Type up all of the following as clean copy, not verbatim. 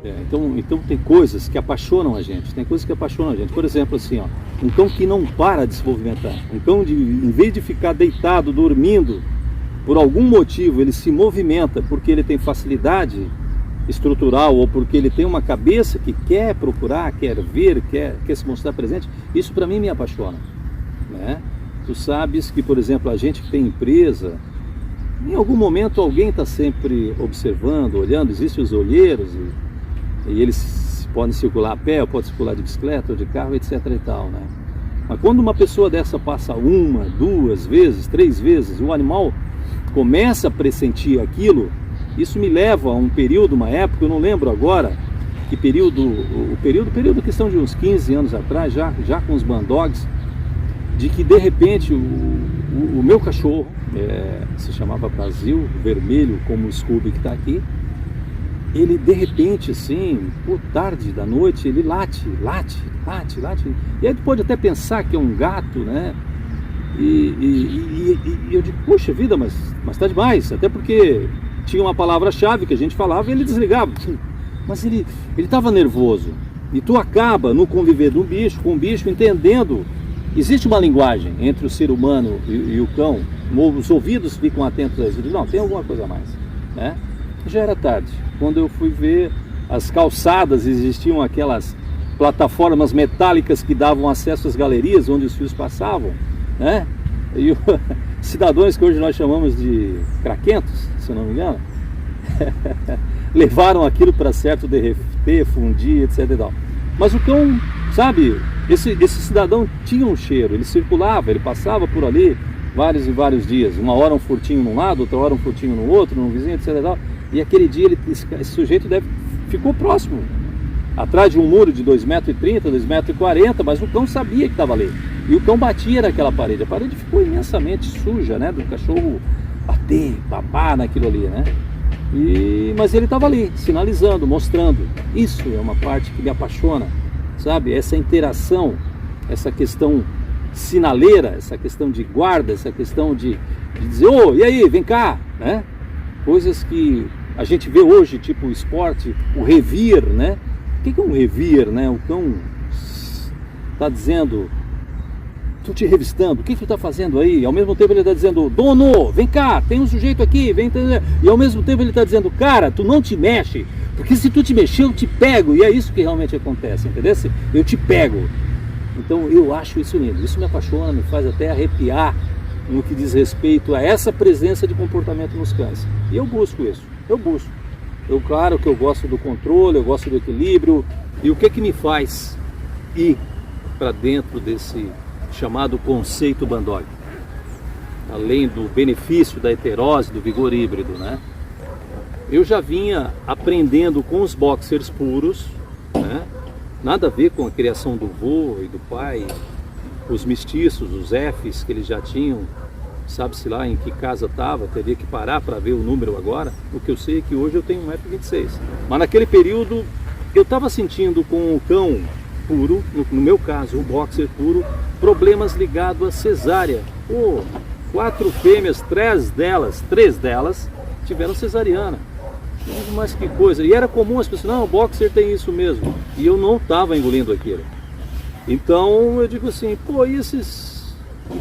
Então tem coisas que apaixonam a gente, tem coisas que apaixonam a gente. Por exemplo, assim, ó, um cão que não para de se movimentar, um cão em vez de ficar deitado, dormindo, por algum motivo ele se movimenta porque ele tem facilidade estrutural ou porque ele tem uma cabeça que quer procurar, quer ver, quer se mostrar presente. Isso para mim me apaixona, né? Tu sabes que, por exemplo, a gente que tem empresa, em algum momento alguém está sempre observando, olhando, existem os olheiros e eles podem circular a pé, ou podem circular de bicicleta ou de carro, etc e tal, né? Mas quando uma pessoa dessa passa uma, duas vezes, três vezes, o animal começa a pressentir aquilo, isso me leva a um período, uma época, eu não lembro agora que período, o período questão de uns 15 anos atrás, já com os bandogs, de que de repente o meu cachorro, se chamava Brasil, vermelho como o Scooby que está aqui, ele de repente assim, por tarde da noite, ele late. E aí tu pode até pensar que é um gato, né? E eu digo, puxa vida, mas tá demais, até porque tinha uma palavra-chave que a gente falava e ele desligava. Mas ele estava nervoso. E tu acaba no conviver com um bicho, entendendo. Existe uma linguagem entre o ser humano e o cão. Os ouvidos ficam atentos a isso. Não, tem alguma coisa a mais, né? Já era tarde. Quando eu fui ver as calçadas, existiam aquelas plataformas metálicas que davam acesso às galerias onde os fios passavam, né? E cidadãos que hoje nós chamamos de craquentos, se eu não me engano, levaram aquilo para certo derreter, fundir, etc e tal. Mas o cão, sabe, esse cidadão tinha um cheiro, ele circulava, ele passava por ali vários e vários dias, uma hora um furtinho num lado, outra hora um furtinho no outro, num vizinho, etc e tal. E aquele dia esse sujeito ficou próximo, atrás de um muro de 2,30 m, 2,40 m, mas o cão sabia que estava ali. E o cão batia naquela parede. A parede ficou imensamente suja, né? Do cachorro bater, babar naquilo ali, né? Mas ele estava ali, sinalizando, mostrando. Isso é uma parte que me apaixona, sabe? Essa interação, essa questão sinaleira, essa questão de guarda, essa questão de dizer, ô, e aí, vem cá, né? Coisas que a gente vê hoje, tipo o esporte, o revir, né? O que é um revir, né? O cão está dizendo, estou te revistando, o que tu está fazendo aí? E ao mesmo tempo ele está dizendo, dono, vem cá, tem um sujeito aqui, vem. E ao mesmo tempo ele está dizendo, cara, tu não te mexe, porque se tu te mexer eu te pego. E é isso que realmente acontece, entendeu? Eu te pego. Então eu acho isso lindo, isso me apaixona, me faz até arrepiar no que diz respeito a essa presença de comportamento nos cães. E eu busco isso, claro que eu gosto do controle, eu gosto do equilíbrio. E o que me faz ir para dentro desse chamado conceito Bandog? Além do benefício da heterose, do vigor híbrido, né? Eu já vinha aprendendo com os boxers puros, né? Nada a ver com a criação do vô e do pai, os mestiços, os Fs que eles já tinham, sabe-se lá em que casa estava, teria que parar para ver o número agora. O que eu sei é que hoje eu tenho 1,26 m. Mas naquele período eu estava sentindo com o cão puro, no meu caso o boxer puro, problemas ligados à cesárea. 4 fêmeas, 3 delas tiveram cesariana. Mas que coisa, e era comum as pessoas, não, o boxer tem isso mesmo, e eu não estava engolindo aquilo. Então eu digo assim, pô,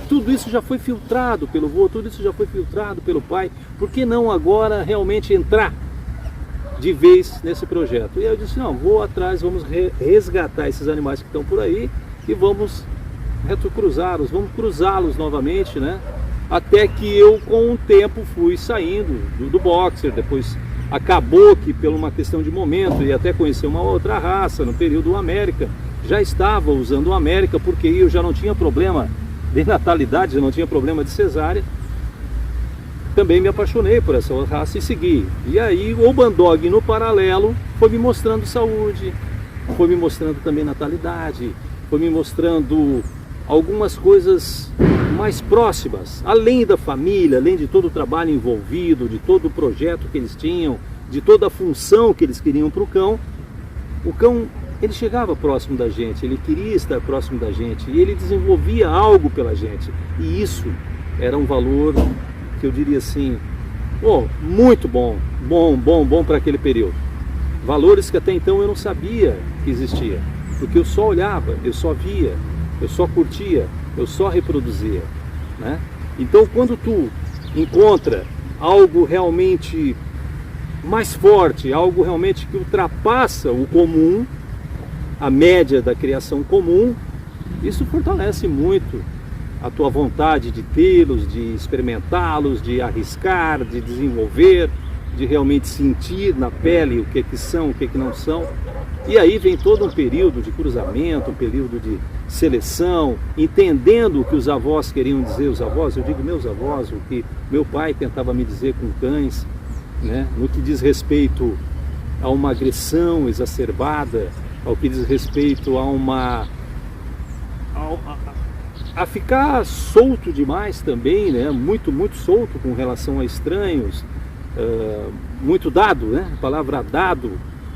tudo isso já foi filtrado pelo vô, tudo isso já foi filtrado pelo pai, por que não agora realmente entrar de vez nesse projeto? E eu disse, não, vou atrás, vamos resgatar esses animais que estão por aí e vamos retrocruzá-los, vamos cruzá-los novamente, né? Até que eu com o tempo fui saindo do boxer, depois acabou que por uma questão de momento e até conhecer uma outra raça no período América, já estava usando o América porque eu já não tinha problema de natalidade, já não tinha problema de cesárea. Também me apaixonei por essa raça e segui. E aí o Bandog no paralelo foi me mostrando saúde, foi me mostrando também natalidade, foi me mostrando algumas coisas mais próximas, além da família, além de todo o trabalho envolvido, de todo o projeto que eles tinham, de toda a função que eles queriam para o cão. O cão, ele chegava próximo da gente, ele queria estar próximo da gente e ele desenvolvia algo pela gente. E isso era um valor que eu diria assim, muito bom para aquele período. valores que até então eu não sabia que existia, porque eu só olhava, eu só via, eu só curtia, eu só reproduzia, né? Então quando tu encontra algo realmente mais forte, algo realmente que ultrapassa o comum, a média da criação comum, isso fortalece muito a tua vontade de tê-los, de experimentá-los, de arriscar, de desenvolver, de realmente sentir na pele o que é que são, o que é que não são. E aí vem todo um período de cruzamento, um período de seleção, entendendo o que os avós queriam dizer, os avós, eu digo meus avós, o que meu pai tentava me dizer com cães, né? No que diz respeito a uma agressão exacerbada, ao que diz respeito a ficar solto demais também, né? Muito solto com relação a estranhos, muito dado, né? A palavra dado.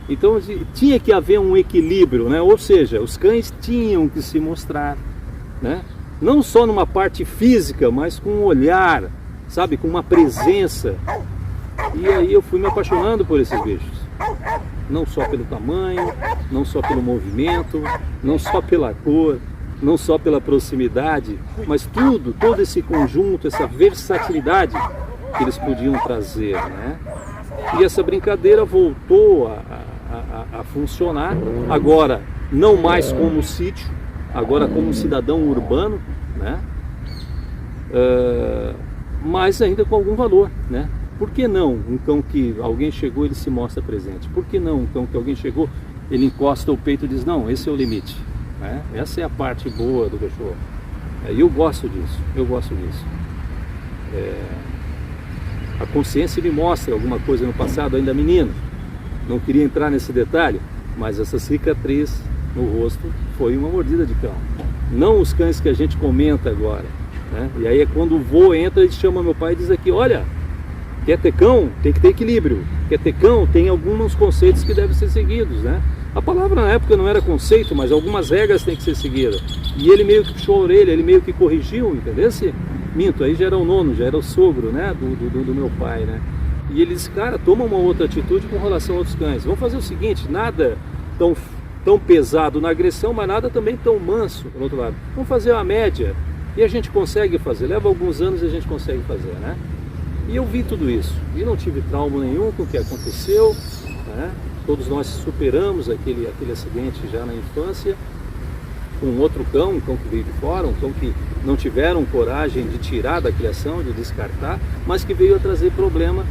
Então tinha que haver um equilíbrio, né? Ou seja, os cães tinham que se mostrar, né? Não só numa parte física, mas com um olhar, sabe? Com uma presença. E aí eu fui me apaixonando por esses bichos. Não só pelo tamanho, não só pelo movimento, não só pela cor, não só pela proximidade, mas todo esse conjunto, essa versatilidade que eles podiam trazer, né? E essa brincadeira voltou a funcionar, agora não mais como sítio, agora como cidadão urbano, né? Mas ainda com algum valor, né? Por que não um cão que alguém chegou, ele se mostra presente? Por que não um cão que alguém chegou, ele encosta o peito e diz, não, esse é o limite, né? Essa é a parte boa do cachorro. E eu gosto disso, A consciência me mostra alguma coisa no passado, ainda menino. Não queria entrar nesse detalhe, mas essa cicatriz no rosto foi uma mordida de cão. Não os cães que a gente comenta agora, né? E aí é quando o vô entra, ele chama meu pai e diz aqui, olha, quer ter cão? Tem que ter equilíbrio. Quer ter cão? Tem alguns conceitos que devem ser seguidos, né? A palavra na época não era conceito, mas algumas regras têm que ser seguidas. E ele meio que puxou a orelha, ele meio que corrigiu, entendeu? Minto, aí já era o nono, já era o sogro, né? Do meu pai, né? E ele disse, cara, toma uma outra atitude com relação a outros cães. Vamos fazer o seguinte, nada tão pesado na agressão, mas nada também tão manso, do outro lado. Vamos fazer uma média. E a gente consegue fazer, leva alguns anos e a gente consegue fazer, né? E eu vi tudo isso, e não tive trauma nenhum com o que aconteceu, né? Todos nós superamos aquele acidente já na infância, com um outro cão, um cão que veio de fora, um cão que não tiveram coragem de tirar da criação, de descartar, mas que veio a trazer problema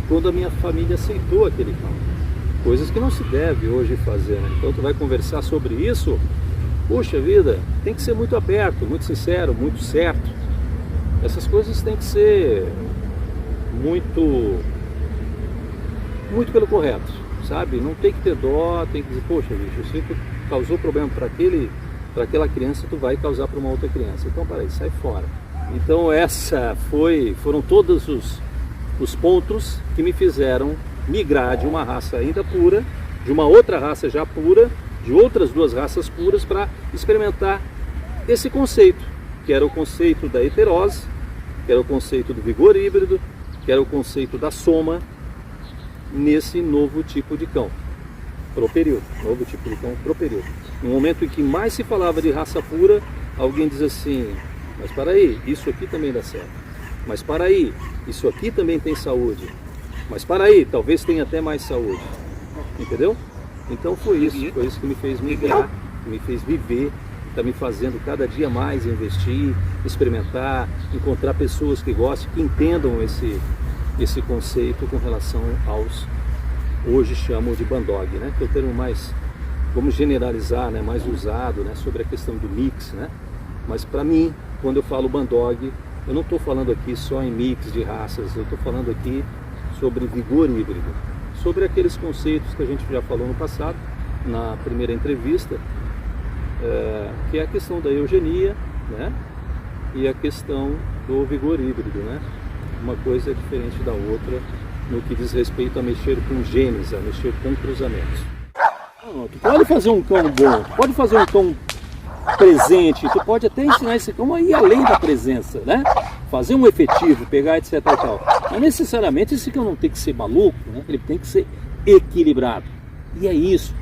quando a minha família aceitou aquele cão. Coisas que não se deve hoje fazer, né? Então tu vai conversar sobre isso, puxa vida, tem que ser muito aberto, muito sincero, muito certo. Essas coisas têm que ser muito pelo correto, sabe? Não tem que ter dó, tem que dizer, poxa, bicho, se tu causou problema para aquela criança, tu vai causar para uma outra criança. Então, peraí, sai fora. Então, foram todos os pontos que me fizeram migrar de uma raça ainda pura, de uma outra raça já pura, de outras duas raças puras, para experimentar esse conceito, que era o conceito da heterose, que era o conceito do vigor híbrido, que era o conceito da soma, nesse novo tipo de cão pro período, novo tipo de cão pro período. No momento em que mais se falava de raça pura, alguém diz assim, mas para aí, isso aqui também dá certo, mas para aí, isso aqui também tem saúde, mas para aí, talvez tenha até mais saúde, entendeu? Então foi isso que me fez migrar, que me fez viver, está me fazendo cada dia mais investir, experimentar, encontrar pessoas que gostem, que entendam esse conceito com relação aos, hoje chamam de bandog, né? Que é o termo mais, vamos generalizar, né? Mais usado, né? Sobre a questão do mix, né? Mas para mim, quando eu falo bandog, eu não estou falando aqui só em mix de raças, eu estou falando aqui sobre vigor híbrido, sobre aqueles conceitos que a gente já falou no passado, na primeira entrevista, que é a questão da eugenia, né? E a questão do vigor híbrido, né? Uma coisa é diferente da outra no que diz respeito a mexer com genes, a mexer com cruzamentos. Tu pode fazer um cão bom, tu pode fazer um cão presente, tu pode até ensinar esse cão a ir além da presença, né? Fazer um efetivo, pegar etc e tal. Mas necessariamente esse cão não tem que ser maluco, né? Ele tem que ser equilibrado. E é isso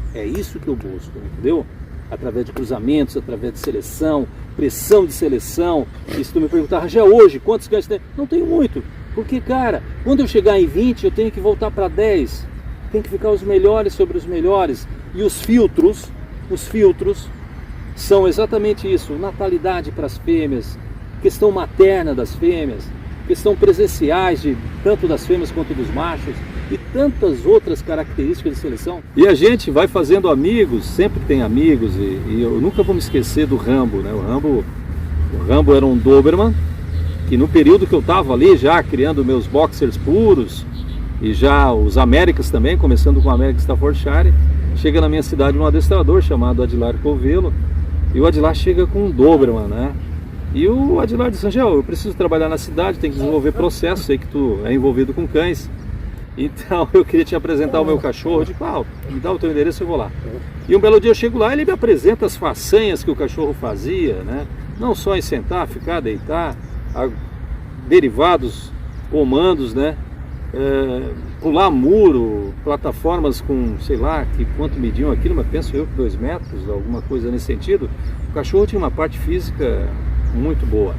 que eu busco, entendeu? Através de cruzamentos, através de seleção, pressão de seleção. E se tu me perguntar, já hoje, quantos cães tem? Não tenho muito, porque, cara, quando eu chegar em 20, eu tenho que voltar para 10, tem que ficar os melhores sobre os melhores. E os filtros são exatamente isso: natalidade para as fêmeas, questão materna das fêmeas, questão presenciais tanto das fêmeas quanto dos machos, e tantas outras características de seleção. E a gente vai fazendo amigos, sempre tem amigos, e eu nunca vou me esquecer do Rambo, né? O Rambo era um Doberman, que no período que eu estava ali já criando meus boxers puros, e já os Américas também, começando com o América Staffordshire, chega na minha cidade um adestrador chamado Adilar Covelo, e o Adilar chega com um Doberman, né? E o Adilar disse: Angel, eu preciso trabalhar na cidade, tem que desenvolver processos, sei que tu é envolvido com cães, então eu queria te apresentar o meu cachorro. Eu digo: me dá o teu endereço, eu vou lá. E um belo dia eu chego lá e ele me apresenta as façanhas que o cachorro fazia, né? Não só em sentar, ficar, deitar, derivados, comandos, né? Pular muro, plataformas com, sei lá, que quanto mediam aquilo, mas penso eu que 2 metros, alguma coisa nesse sentido. O cachorro tinha uma parte física muito boa.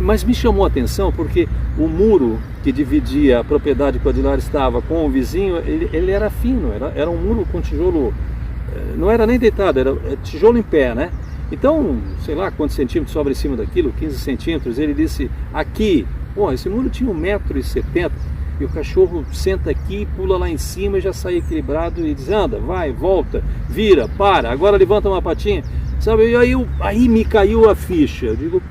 Mas me chamou a atenção porque o muro que dividia a propriedade que o Adilar estava com o vizinho, ele era fino, era um muro com tijolo, não era nem deitado, era tijolo em pé, né? Então, sei lá quantos centímetros sobra em cima daquilo, 15 centímetros. Ele disse: aqui, esse muro tinha 1,70 m, e o cachorro senta aqui, pula lá em cima e já sai equilibrado e diz: anda, vai, volta, vira, para, agora levanta uma patinha, sabe? E aí me caiu a ficha. Eu digo: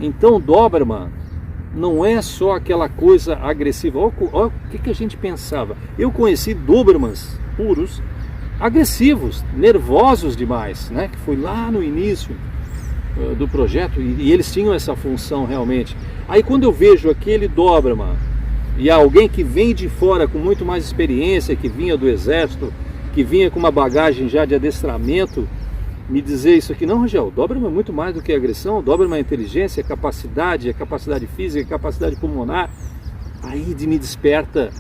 então Doberman não é só aquela coisa agressiva. Olha o que a gente pensava. Eu conheci Dobermans puros, agressivos, nervosos demais, né? Que foi lá no início do projeto, e eles tinham essa função realmente. Aí quando eu vejo aquele Doberman e alguém que vem de fora com muito mais experiência, que vinha do exército, que vinha com uma bagagem já de adestramento, me dizer isso aqui: não, Rangel, Doberman é muito mais do que agressão, Doberman é inteligência, é capacidade física, é capacidade pulmonar. Aí me desperta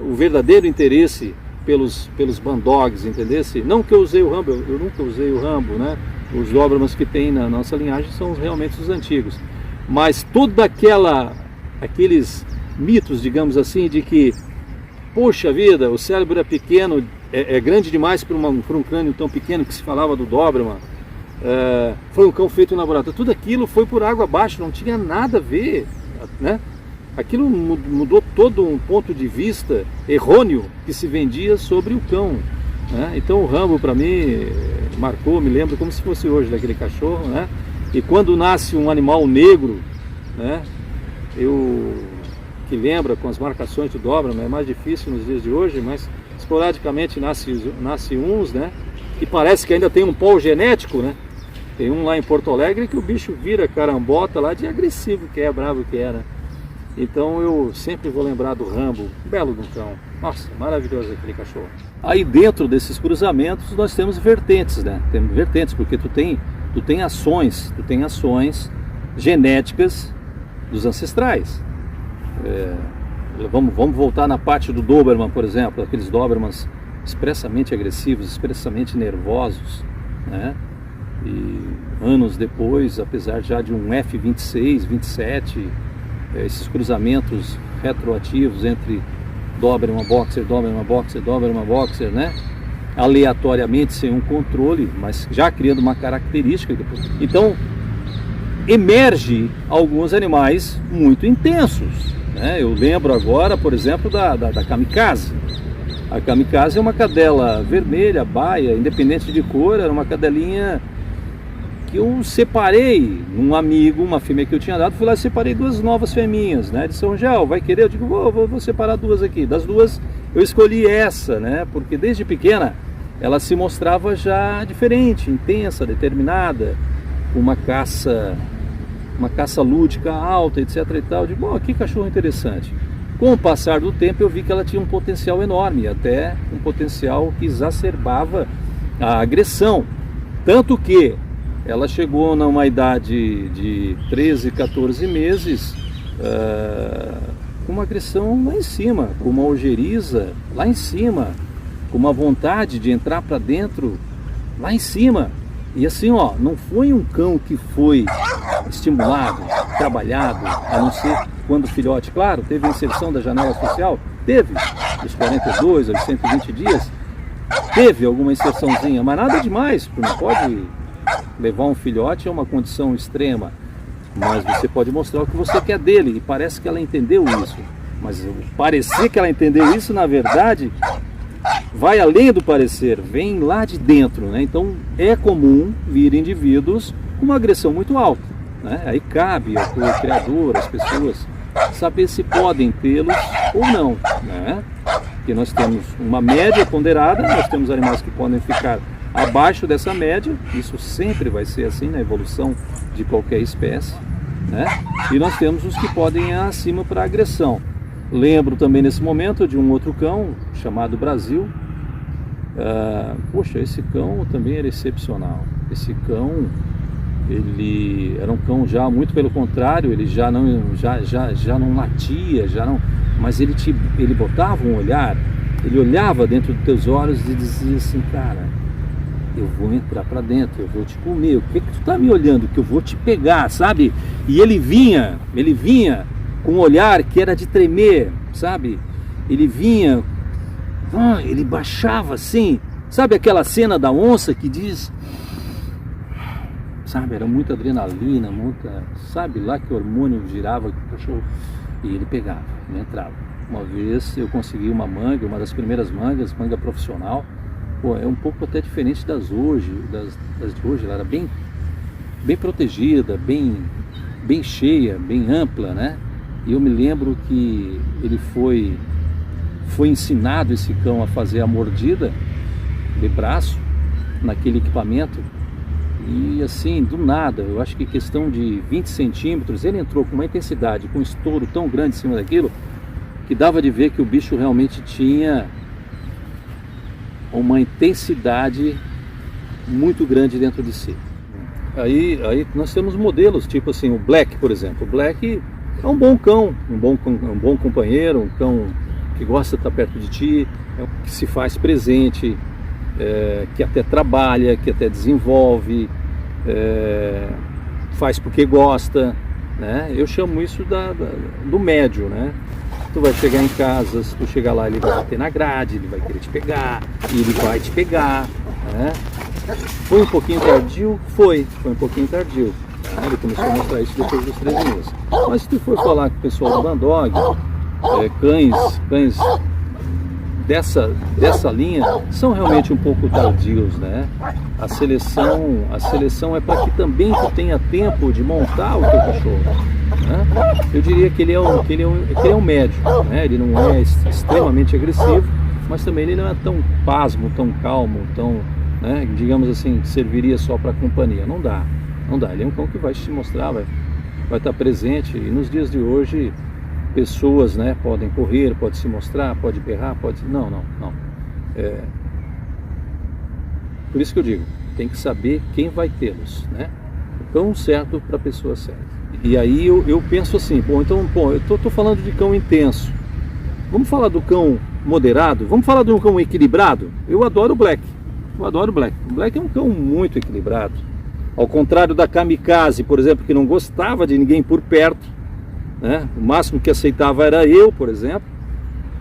o verdadeiro interesse pelos Bandogs, entendesse? Não que eu usei o Rambo, eu nunca usei o Rambo, né? Os Dobermans que tem na nossa linhagem são realmente os antigos. Mas toda aqueles mitos, digamos assim, de que, poxa vida, o cérebro é pequeno, é grande demais para um crânio tão pequeno, que se falava do Doberman, foi um cão feito no laboratório, tudo aquilo foi por água abaixo, não tinha nada a ver, né? Aquilo mudou todo um ponto de vista errôneo que se vendia sobre o cão, né? Então o Rambo para mim marcou, me lembro como se fosse hoje daquele cachorro, né? E quando nasce um animal negro, né? Que lembra com as marcações do Doberman, é mais difícil nos dias de hoje, mas esporadicamente nasce uns, né? E parece que ainda tem um polo genético, né? Tem um lá em Porto Alegre que o bicho vira carambota lá de agressivo que é, bravo que é, né? Então eu sempre vou lembrar do Rambo, belo do cão. Nossa, maravilhoso aquele cachorro. Aí dentro desses cruzamentos nós temos vertentes, né? Temos vertentes porque tu tem ações genéticas dos ancestrais. Vamos voltar na parte do Doberman, por exemplo, aqueles Dobermans expressamente agressivos, expressamente nervosos, né? E anos depois, apesar já de um F26, 27, esses cruzamentos retroativos entre Doberman Boxer, Doberman Boxer, Doberman Boxer, né? Aleatoriamente, sem um controle, mas já criando uma característica. Então, emerge alguns animais muito intensos, né? Eu lembro agora, por exemplo, da Kamikaze. A Kamikaze é uma cadela vermelha, baia, independente de cor, era uma cadelinha que eu separei num amigo, uma fêmea que eu tinha dado, fui lá e separei 2 novas fêminhas, né? De São Gel, vai querer? Eu digo, vou separar 2 aqui. Das 2 eu escolhi essa, né? Porque desde pequena ela se mostrava já diferente, intensa, determinada, com uma caça lúdica alta, etc e tal. Eu digo, que cachorro interessante. Com o passar do tempo eu vi que ela tinha um potencial enorme, até um potencial que exacerbava a agressão. Tanto que ela chegou numa idade de 13, 14 meses, com uma agressão lá em cima, com uma ojeriza lá em cima, com uma vontade de entrar para dentro lá em cima. E assim, ó, não foi um cão que foi estimulado, trabalhado, a não ser quando filhote. Claro, teve a inserção da janela social, teve, dos 42 aos 120 dias, teve alguma inserçãozinha, mas nada demais, porque não pode levar um filhote a uma condição extrema, mas você pode mostrar o que você quer dele, e parece que ela entendeu isso, mas parecer que ela entendeu isso, na verdade, vai além do parecer, vem lá de dentro, né? Então é comum vir indivíduos com uma agressão muito alta, né? Aí cabe ao criador, às pessoas, saber se podem tê-los ou não, né? Porque nós temos uma média ponderada, nós temos animais que podem ficar abaixo dessa média, isso sempre vai ser assim na evolução de qualquer espécie, né? E nós temos os que podem ir acima para agressão. Lembro também nesse momento de um outro cão chamado Brasil. Poxa, esse cão também era excepcional. Esse cão, ele era um cão já muito pelo contrário, ele já não latia, mas ele botava um olhar, ele olhava dentro dos teus olhos e dizia assim, cara, eu vou entrar para dentro, eu vou te comer, o que tu tá me olhando, que eu vou te pegar, sabe? E ele vinha com um olhar que era de tremer, sabe? Ele vinha, ele baixava assim, sabe aquela cena da onça que diz, sabe, era muita adrenalina, sabe lá que o hormônio girava, que o cachorro, e ele pegava, ele entrava. Uma vez eu consegui uma manga, uma das primeiras mangas, manga profissional, é um pouco até diferente das de hoje, ela era bem protegida, bem cheia, bem ampla, né? E eu me lembro que ele foi ensinado, esse cão, a fazer a mordida de braço naquele equipamento, e assim, do nada, eu acho que questão de 20 centímetros, ele entrou com uma intensidade, com um estouro tão grande em cima daquilo, que dava de ver que o bicho realmente tinha uma intensidade muito grande dentro de si. Aí nós temos modelos, tipo assim, o Black, por exemplo. O Black é um bom cão, um bom companheiro, um cão que gosta de estar perto de ti, que se faz presente, que até trabalha, que até desenvolve, faz porque gosta, né? Eu chamo isso do médio, né? Tu vai chegar em casa, se tu chegar lá, ele vai bater na grade, ele vai querer te pegar, e ele vai te pegar, né? Foi um pouquinho tardio? Foi um pouquinho tardio. Ele começou a mostrar isso depois dos 3 meses. Mas se tu for falar com o pessoal do Bandog, cães dessa linha são realmente um pouco tardios, né? A seleção é para que também tu tenha tempo de montar o teu cachorro, né? Eu diria que ele é um médio, né? Ele não é extremamente agressivo, mas também ele não é tão pasmo, tão calmo, tão, né, digamos assim, serviria só para companhia. Não dá. Ele é um cão que vai te mostrar, vai estar presente. E nos dias de hoje, pessoas, né, podem correr, pode se mostrar, pode berrar, pode... Não. Por isso que eu digo, tem que saber quem vai tê-los, né? O cão certo para a pessoa certa. E aí eu penso assim, eu tô falando de cão intenso. Vamos falar do cão moderado? Vamos falar de um cão equilibrado? Eu adoro o Black. O Black é um cão muito equilibrado. Ao contrário da Kamikaze, por exemplo, que não gostava de ninguém por perto, né? O máximo que aceitava era eu, por exemplo,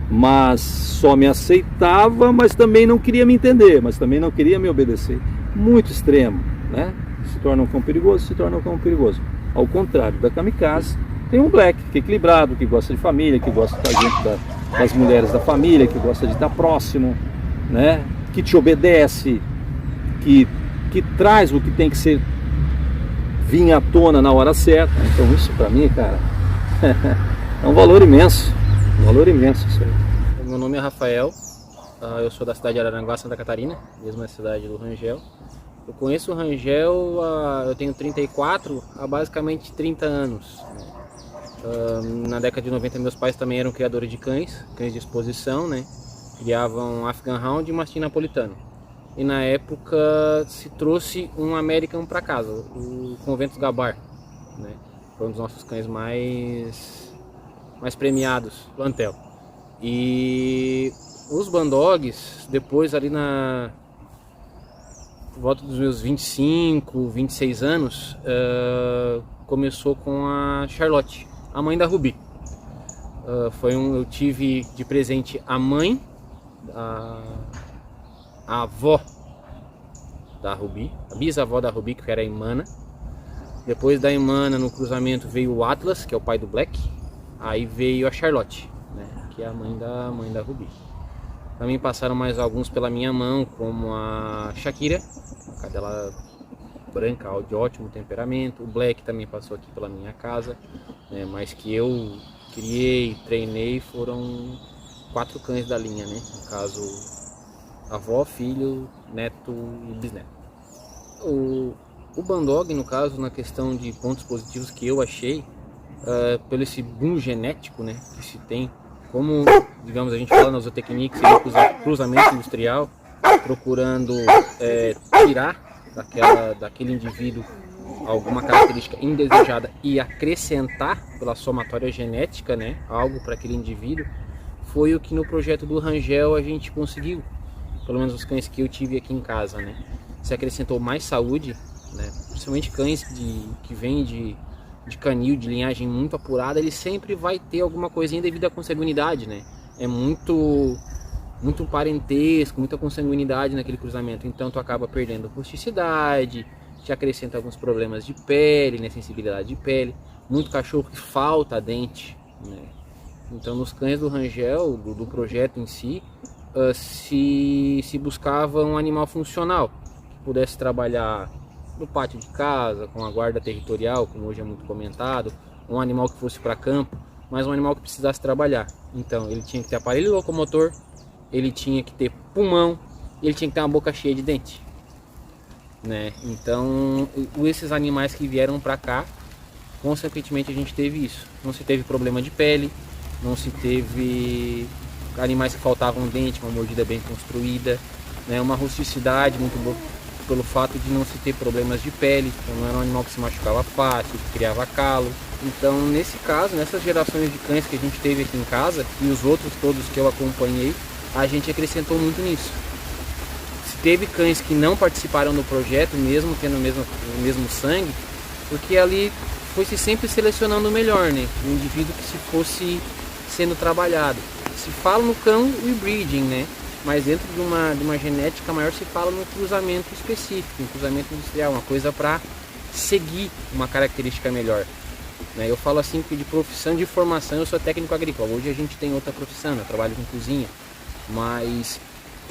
mas só me aceitava, mas também não queria me entender, mas também não queria me obedecer. Muito extremo, né? Se torna um cão perigoso. Ao contrário da Kamikaze, tem um Black, que é equilibrado, que gosta de família, que gosta de estar junto das mulheres da família, que gosta de estar próximo, né? Que te obedece, que traz o que tem que ser, vir à tona na hora certa. Então isso para mim, cara, é um valor imenso isso aí. Meu nome é Rafael, eu sou da cidade de Araranguá, Santa Catarina, mesma cidade do Rangel. Eu conheço o Rangel, eu tenho 34, há basicamente 30 anos. Na década de 90 meus pais também eram criadores de cães de exposição, né? Criavam Afghan Hound e Mastim Napolitano. E na época se trouxe um American para casa, o Conventus Gabar, né? Foi um dos nossos cães mais premiados do plantel. E os Bandogs, depois ali por volta dos meus 25, 26 anos, começou com a Charlotte, a mãe da Ruby. Eu tive de presente a mãe, a avó da Ruby, a bisavó da Ruby, que era a Imana. Depois da Imana, no cruzamento, veio o Atlas, que é o pai do Black. Aí veio a Charlotte, né, que é a mãe da Ruby. Também passaram mais alguns pela minha mão, como a Shakira, uma cadela branca, de ótimo temperamento. O Black também passou aqui pela minha casa, né, mas que eu criei, treinei, foram 4 cães da linha, né? No caso, avó, filho, neto e bisneto. O Bandog, no caso, na questão de pontos positivos que eu achei, pelo esse boom genético, né, que se tem, como, digamos, a gente fala na zootecnia, que seria cruzamento industrial, procurando tirar daquele indivíduo alguma característica indesejada e acrescentar pela somatória genética, né, algo para aquele indivíduo, foi o que no projeto do Rangel a gente conseguiu, pelo menos os cães que eu tive aqui em casa, né, se acrescentou mais saúde, né, principalmente cães que vêm de canil, de linhagem muito apurada, ele sempre vai ter alguma coisinha devido à consanguinidade, né, é muito parentesco, muita consanguinidade naquele cruzamento, então tu acaba perdendo rusticidade, te acrescenta alguns problemas de pele, né, sensibilidade de pele, muito cachorro que falta dente, né. Então nos cães do Rangel, do projeto em si, se buscava um animal funcional, que pudesse trabalhar no pátio de casa, com a guarda territorial, como hoje é muito comentado, um animal que fosse para campo, mas um animal que precisasse trabalhar. Então ele tinha que ter aparelho locomotor, ele tinha que ter pulmão e ele tinha que ter uma boca cheia de dente, né? Então esses animais que vieram para cá, consequentemente a gente teve isso. Não se teve problema de pele, não se teve animais que faltavam dente, uma mordida bem construída, né? Uma rusticidade muito boa pelo fato de não se ter problemas de pele, então não era um animal que se machucava fácil, que criava calo. Então nesse caso, nessas gerações de cães que a gente teve aqui em casa e os outros todos que eu acompanhei, a gente acrescentou muito nisso. Se teve cães que não participaram do projeto, mesmo tendo o mesmo sangue, porque ali foi-se sempre selecionando o melhor, né? O indivíduo que se fosse sendo trabalhado. Se fala no cão rebreeding, né? Mas dentro de uma genética maior se fala no cruzamento específico, um cruzamento industrial, uma coisa para seguir uma característica melhor, né? Eu falo assim que de profissão, de formação, eu sou técnico agrícola. Hoje a gente tem outra profissão, eu trabalho com cozinha, mas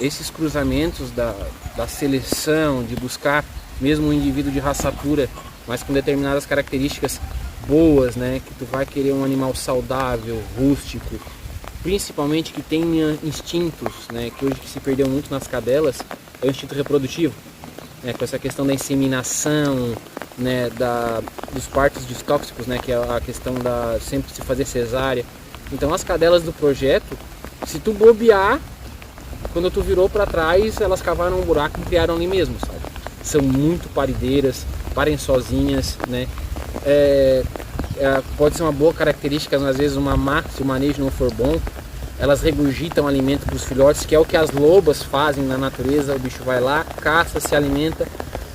esses cruzamentos da seleção, de buscar mesmo um indivíduo de raça pura, mas com determinadas características boas, né? Que tu vai querer um animal saudável, rústico, principalmente que tenha instintos, né, que hoje que se perdeu muito nas cadelas, é o instinto reprodutivo, né, com essa questão da inseminação, né, dos partos distóxicos, né, que é a questão da sempre se fazer cesárea. Então as cadelas do projeto, se tu bobear, quando tu virou para trás, elas cavaram um buraco e criaram ali mesmo, sabe? São muito parideiras, parem sozinhas, né? Pode ser uma boa característica, mas às vezes uma má, se o manejo não for bom. Elas regurgitam alimento para os filhotes, que é o que as lobas fazem na natureza. O bicho vai lá, caça, se alimenta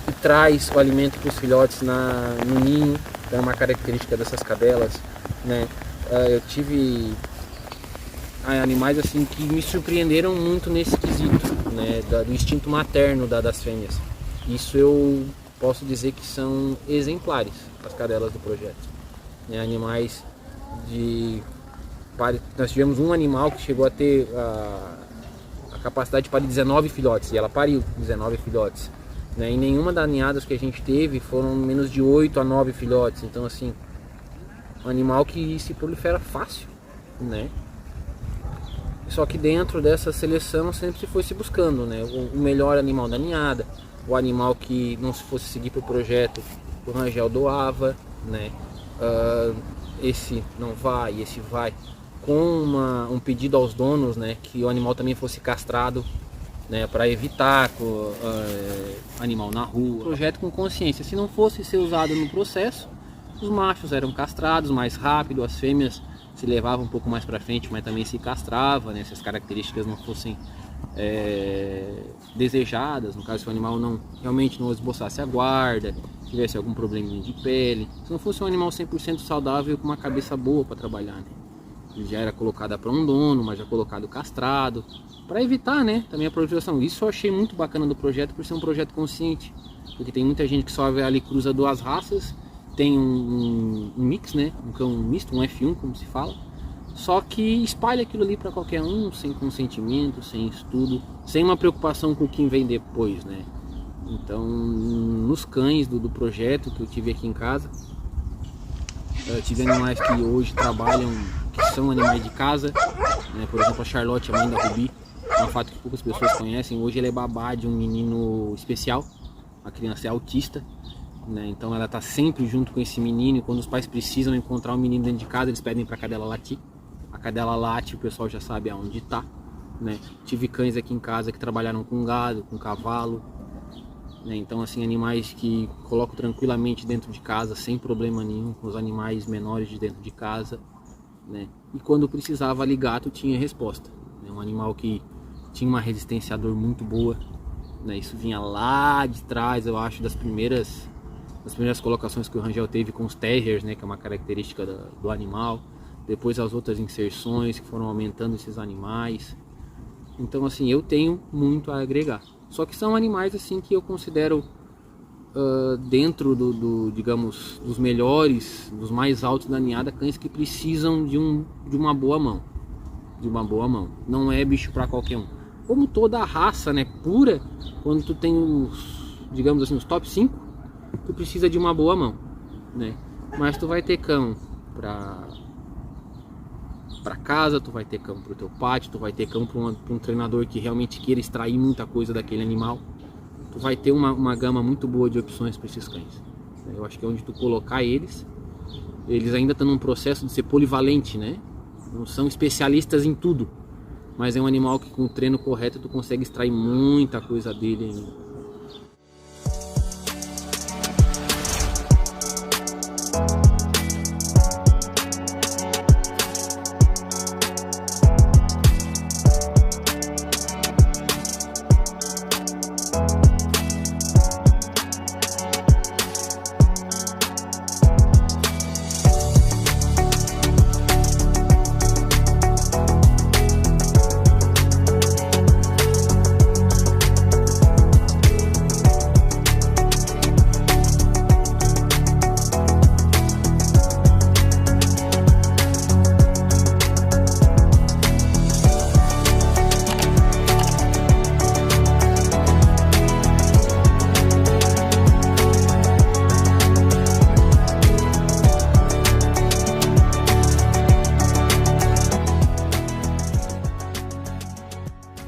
e traz o alimento para os filhotes no ninho. Então é uma característica dessas cadelas, né? Eu tive animais assim que me surpreenderam muito nesse quesito, né? Do instinto materno das fêmeas. Isso eu posso dizer que são exemplares, as cadelas do projeto. Animais nós tivemos um animal que chegou a ter a capacidade de parir 19 filhotes, e ela pariu 19 filhotes, né? E nenhuma das ninhadas que a gente teve foram menos de 8 a 9 filhotes, então assim, um animal que se prolifera fácil, né? Só que dentro dessa seleção sempre se foi se buscando, né, o melhor animal da ninhada, o animal que não se fosse seguir para o projeto, o Rangel doava, né? Esse não vai, esse vai, com um pedido aos donos, né, que o animal também fosse castrado, né, para evitar animal na rua. Projeto com consciência, se não fosse ser usado no processo, os machos eram castrados mais rápido, as fêmeas se levavam um pouco mais para frente, mas também se castrava, né, se as características não fossem desejadas, no caso se o animal realmente não esboçasse a guarda, tivesse algum probleminha de pele, se não fosse um animal 100% saudável com uma cabeça boa para trabalhar, né? Ele já era colocado para um dono, mas já colocado castrado, para evitar, né, também a proliferação. Isso eu achei muito bacana do projeto, por ser um projeto consciente, porque tem muita gente que só vê ali, cruza duas raças, tem um mix, né, um cão misto, um F1 como se fala, só que espalha aquilo ali para qualquer um, sem consentimento, sem estudo, sem uma preocupação com quem vem depois, né. Então, nos cães do projeto que eu tive aqui em casa, eu tive animais que hoje trabalham, que são animais de casa, né? Por exemplo, a Charlotte, a mãe da Ruby, é um fato que poucas pessoas conhecem. Hoje ela é babá de um menino especial, a criança é autista, né? Então ela está sempre junto com esse menino, e quando os pais precisam encontrar um menino dentro de casa, eles pedem para a cadela latir. A cadela late, o pessoal já sabe aonde está, né? Tive cães aqui em casa que trabalharam com gado, com cavalo, né? Então assim, animais que coloco tranquilamente dentro de casa, sem problema nenhum, com os animais menores de dentro de casa, né? E quando precisava ali gato, tinha resposta, né? Um animal que tinha uma resistência à dor muito boa, né? Isso vinha lá de trás, eu acho, das primeiras colocações que o Rangel teve com os terriers, né? Que é uma característica do animal. Depois as outras inserções que foram aumentando esses animais. Então assim, eu tenho muito a agregar. Só que são animais assim que eu considero dentro digamos, dos melhores, dos mais altos da ninhada, cães que precisam de uma boa mão. De uma boa mão. Não é bicho para qualquer um. Como toda a raça, né, pura, quando tu tem digamos assim, os top 5, tu precisa de uma boa mão, né? Mas tu vai ter cão para casa, tu vai ter cão para o teu pátio, tu vai ter cão para um treinador que realmente queira extrair muita coisa daquele animal. Tu vai ter uma gama muito boa de opções para esses cães. Eu acho que é onde tu colocar eles ainda estão num processo de ser polivalente, né? Não são especialistas em tudo, mas é um animal que com o treino correto tu consegue extrair muita coisa dele ainda.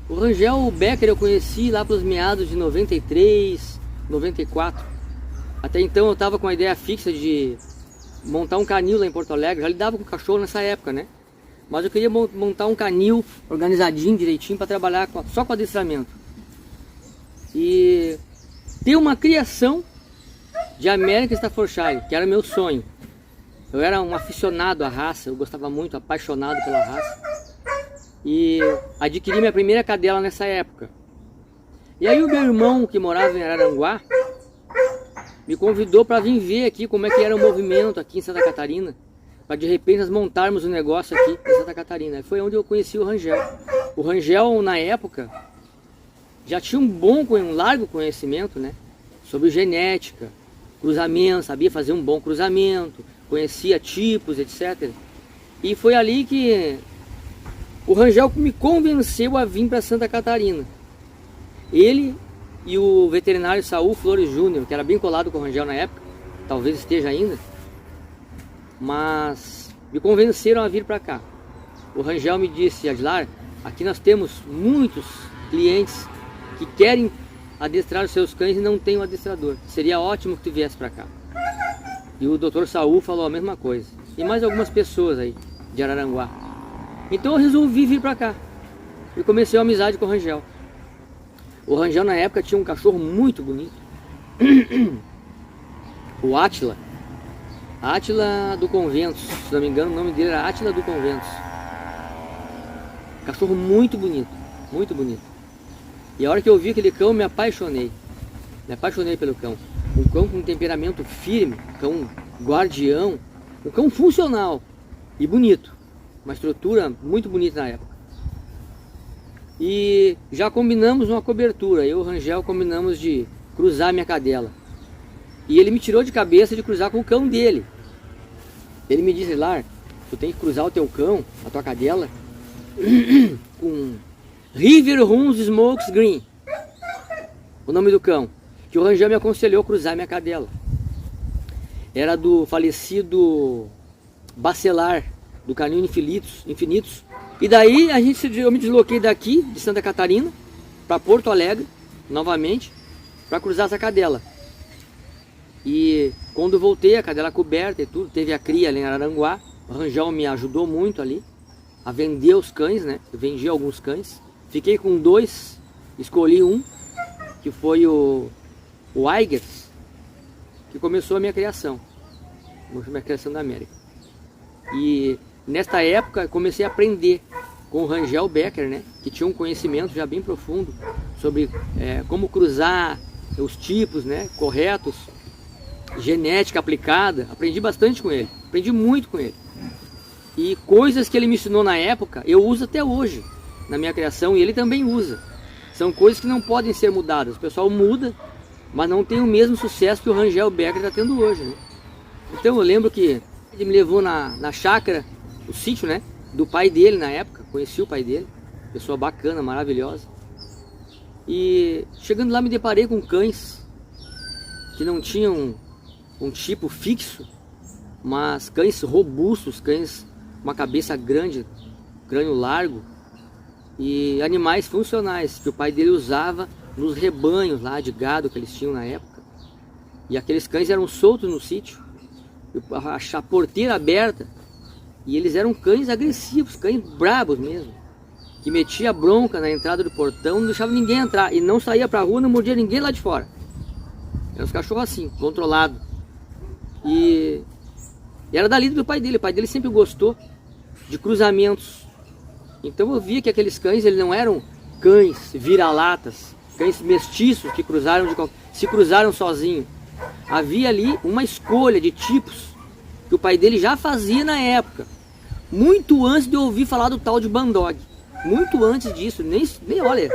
O Rangel Becker eu conheci lá pelos meados de 93, 94. Até então eu estava com a ideia fixa de montar um canil lá em Porto Alegre. Já lidava com cachorro nessa época, né? Mas eu queria montar um canil organizadinho, direitinho, para trabalhar só com adestramento. E ter uma criação de American Staffordshire, que era meu sonho. Eu era um aficionado à raça, eu gostava muito, apaixonado pela raça. E adquiri minha primeira cadela nessa época. E aí o meu irmão, que morava em Araranguá, me convidou para vir ver aqui como é que era o movimento aqui em Santa Catarina, para de repente nós montarmos um negócio aqui em Santa Catarina. Foi onde eu conheci o Rangel. O Rangel, na época, já tinha um largo conhecimento, né, sobre genética, cruzamento, sabia fazer um bom cruzamento, conhecia tipos, etc. E foi ali que o Rangel me convenceu a vir para Santa Catarina. Ele e o veterinário Saul Flores Júnior, que era bem colado com o Rangel na época, talvez esteja ainda, mas me convenceram a vir para cá. O Rangel me disse: Adilar, aqui nós temos muitos clientes que querem adestrar os seus cães e não tem um adestrador. Seria ótimo que tu viesse para cá. E o Dr. Saul falou a mesma coisa. E mais algumas pessoas aí de Araranguá. Então eu resolvi vir para cá e comecei a amizade com o Rangel. O Rangel na época tinha um cachorro muito bonito, o Átila. Átila do Conventos, se não me engano o nome dele era Átila do Conventos. Cachorro muito bonito, muito bonito. E a hora que eu vi aquele cão, eu me apaixonei pelo cão. Um cão com um temperamento firme, um cão guardião, um cão funcional e bonito. Uma estrutura muito bonita na época. E já combinamos uma cobertura, eu e o Rangel combinamos de cruzar minha cadela. E ele me tirou de cabeça de cruzar com o cão dele. Ele me disse: Lar, tu tem que cruzar o teu cão, a tua cadela, com River Runs Smokes Green, o nome do cão, que o Rangel me aconselhou a cruzar minha cadela. Era do falecido Bacelar, do Canil Infinitos. E daí eu me desloquei daqui, de Santa Catarina, para Porto Alegre, novamente, para cruzar essa cadela. E quando voltei, a cadela coberta e tudo, teve a cria ali em Araranguá. O Rangel me ajudou muito ali a vender os cães, né? Eu vendi alguns cães. Fiquei com 2, escolhi um, que foi o Aigers, que começou a minha criação da América. E nesta época comecei a aprender com o Rangel Becker, né? Que tinha um conhecimento já bem profundo sobre como cruzar os tipos, né? Corretos, genética aplicada. Aprendi bastante com ele, aprendi muito com ele. E coisas que ele me ensinou na época, eu uso até hoje na minha criação, e ele também usa. São coisas que não podem ser mudadas. O pessoal muda, mas não tem o mesmo sucesso que o Rangel Becker está tendo hoje, né? Então eu lembro que ele me levou na chácara, o sítio, né, do pai dele na época. Conheci o pai dele, pessoa bacana, maravilhosa. E chegando lá me deparei com cães que não tinham um tipo fixo, mas cães robustos, cães com uma cabeça grande, crânio largo, e animais funcionais que o pai dele usava nos rebanhos lá de gado que eles tinham na época. E aqueles cães eram soltos no sítio, a porteira aberta, e eles eram cães agressivos, cães brabos mesmo, que metia bronca na entrada do portão, não deixava ninguém entrar, e não saía pra rua, não mordia ninguém lá de fora. Eram os cachorros assim, controlados. E era da lida do pai dele. O pai dele sempre gostou de cruzamentos. Então eu via que aqueles cães, eles não eram cães vira-latas, cães mestiços que se cruzaram sozinhos. Havia ali uma escolha de tipos que o pai dele já fazia na época, muito antes de eu ouvir falar do tal de Bandog. Muito antes disso, nem olha,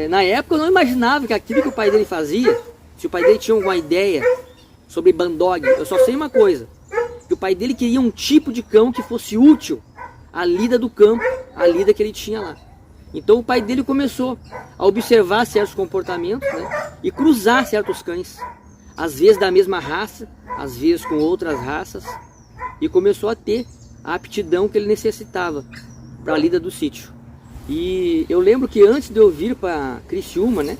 na época eu não imaginava que aquilo que o pai dele fazia, se o pai dele tinha alguma ideia sobre Bandog. Eu só sei uma coisa, que o pai dele queria um tipo de cão que fosse útil à lida do campo, à lida que ele tinha lá. Então o pai dele começou a observar certos comportamentos, né, e cruzar certos cães, às vezes da mesma raça, às vezes com outras raças, e começou a ter a aptidão que ele necessitava para a lida do sítio. E eu lembro que antes de eu vir para Criciúma, né,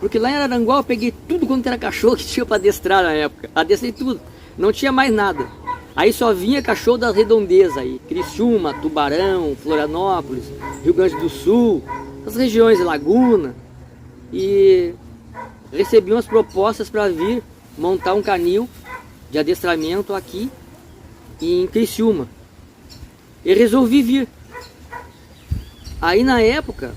porque lá em Araranguá eu peguei tudo quanto era cachorro que tinha para adestrar na época. Adestrei tudo, não tinha mais nada. Aí só vinha cachorro da redondeza aí, Criciúma, Tubarão, Florianópolis, Rio Grande do Sul, as regiões de Laguna. E recebi umas propostas para vir montar um canil de adestramento aqui em Criciúma. E resolvi vir. Aí na época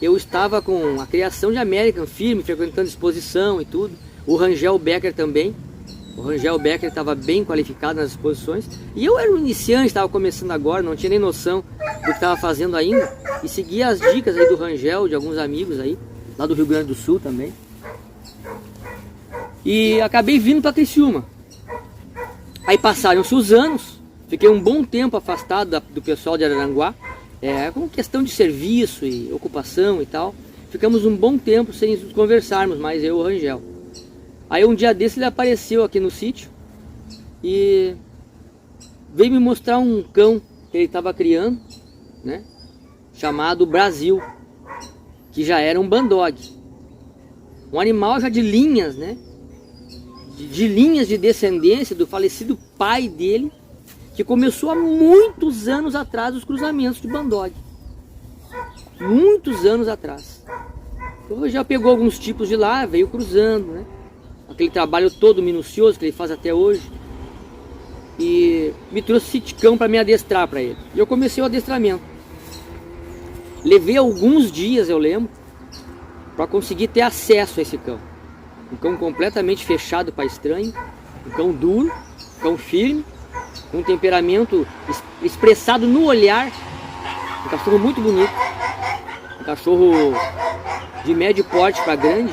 eu estava com a criação de American firme, frequentando exposição e tudo. O Rangel Becker também. O Rangel Becker estava bem qualificado nas exposições. E eu era um iniciante, estava começando agora, não tinha nem noção do que estava fazendo ainda. E seguia as dicas aí do Rangel, de alguns amigos aí, lá do Rio Grande do Sul também. E acabei vindo para Criciúma. Aí passaram-se os anos, fiquei um bom tempo afastado do pessoal de Araranguá. Com questão de serviço e ocupação e tal. Ficamos um bom tempo sem nos conversarmos mais, eu e o Rangel. Aí um dia desse ele apareceu aqui no sítio e veio me mostrar um cão que ele estava criando, né, chamado Brasil, que já era um Bandog. Um animal já de linhas, né, de linhas de descendência do falecido pai dele, que começou há muitos anos atrás os cruzamentos de Bandog. Muitos anos atrás. Então já pegou alguns tipos de lá, veio cruzando, né? aquele trabalho todo minucioso que ele faz até hoje. E me trouxe esse cão para me adestrar para ele. E eu comecei o adestramento. Levei alguns dias, eu lembro, para conseguir ter acesso a esse cão. Um cão completamente fechado para estranho, um cão duro, um cão firme, com um temperamento expressado no olhar. Um cachorro muito bonito, um cachorro de médio porte para grande.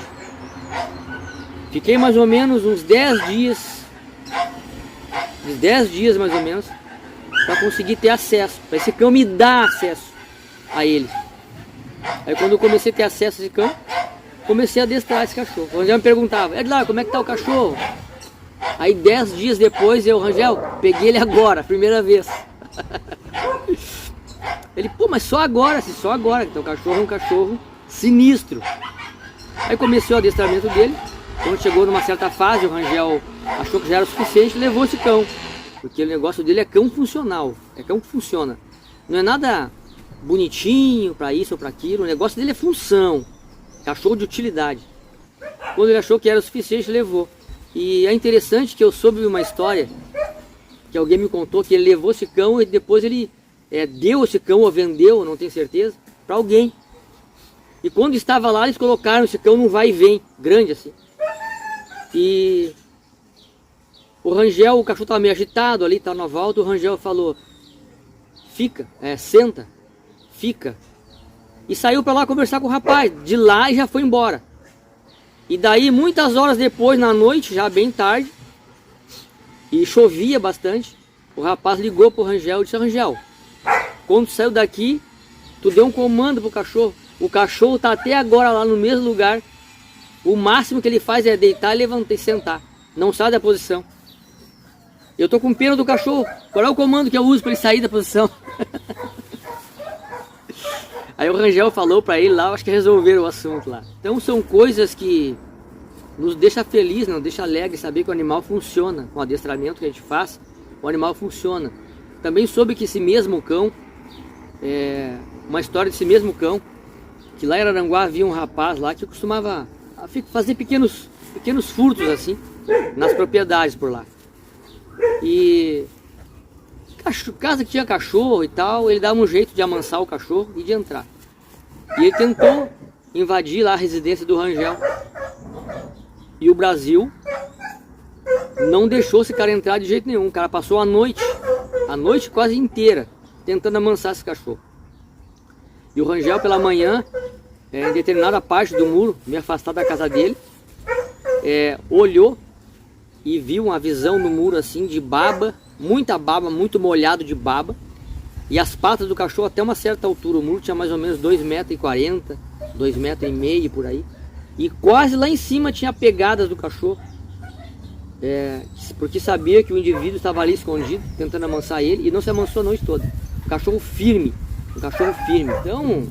Fiquei mais ou menos uns 10 dias mais ou menos, para conseguir ter acesso, para esse cão me dar acesso a ele. Aí quando eu comecei a ter acesso a esse cão, comecei a adestrar esse cachorro. O Rangel me perguntava, Edlar, como é que tá o cachorro? Aí 10 dias depois eu, Rangel, peguei ele agora, primeira vez. Ele, pô, mas só agora, só agora. Então o cachorro é um cachorro sinistro. Aí comecei o adestramento dele. Quando chegou numa certa fase, o Rangel achou que já era o suficiente, levou esse cão. Porque o negócio dele é cão funcional, é cão que funciona. Não é nada bonitinho para isso ou para aquilo, o negócio dele é função, cachorro de utilidade. Quando ele achou que era o suficiente, levou. E é interessante que eu soube uma história, que alguém me contou, que ele levou esse cão e depois ele deu esse cão ou vendeu, não tenho certeza, para alguém. E quando estava lá, eles colocaram esse cão num vai e vem, grande assim. E o Rangel, o cachorro estava meio agitado ali, estava na volta, o Rangel falou, fica, senta, fica. E saiu para lá conversar com o rapaz, de lá e já foi embora. E daí, muitas horas depois, na noite, já bem tarde, e chovia bastante, o rapaz ligou para o Rangel e disse, Rangel, quando tu saiu daqui, tu deu um comando pro cachorro. O cachorro está até agora lá no mesmo lugar. O máximo que ele faz é deitar, levantar e sentar. Não sai da posição. Eu tô com pena do cachorro. Qual é o comando que eu uso para ele sair da posição? Aí o Rangel falou para ele lá, acho que resolveram o assunto lá. Então são coisas que nos deixa feliz, nos deixa alegre saber que o animal funciona. Com o adestramento que a gente faz, o animal funciona. Também soube que esse mesmo cão, uma história desse mesmo cão, que lá em Araranguá havia um rapaz lá que costumava fazer pequenos furtos assim, nas propriedades por lá. E casa que tinha cachorro e tal, ele dava um jeito de amansar o cachorro e de entrar. E ele tentou invadir lá a residência do Rangel. E o Brasil não deixou esse cara entrar de jeito nenhum. O cara passou a noite quase inteira, tentando amansar esse cachorro. E o Rangel pela manhã, em determinada parte do muro, meio afastado da casa dele, olhou e viu uma visão no muro assim de baba, muita baba, muito molhado de baba. E as patas do cachorro até uma certa altura, o muro tinha mais ou menos 2,40 m, 2,5 m por aí. E quase lá em cima tinha pegadas do cachorro, porque sabia que o indivíduo estava ali escondido, tentando amansar ele, e não se amansou a noite toda. Um cachorro firme. Então,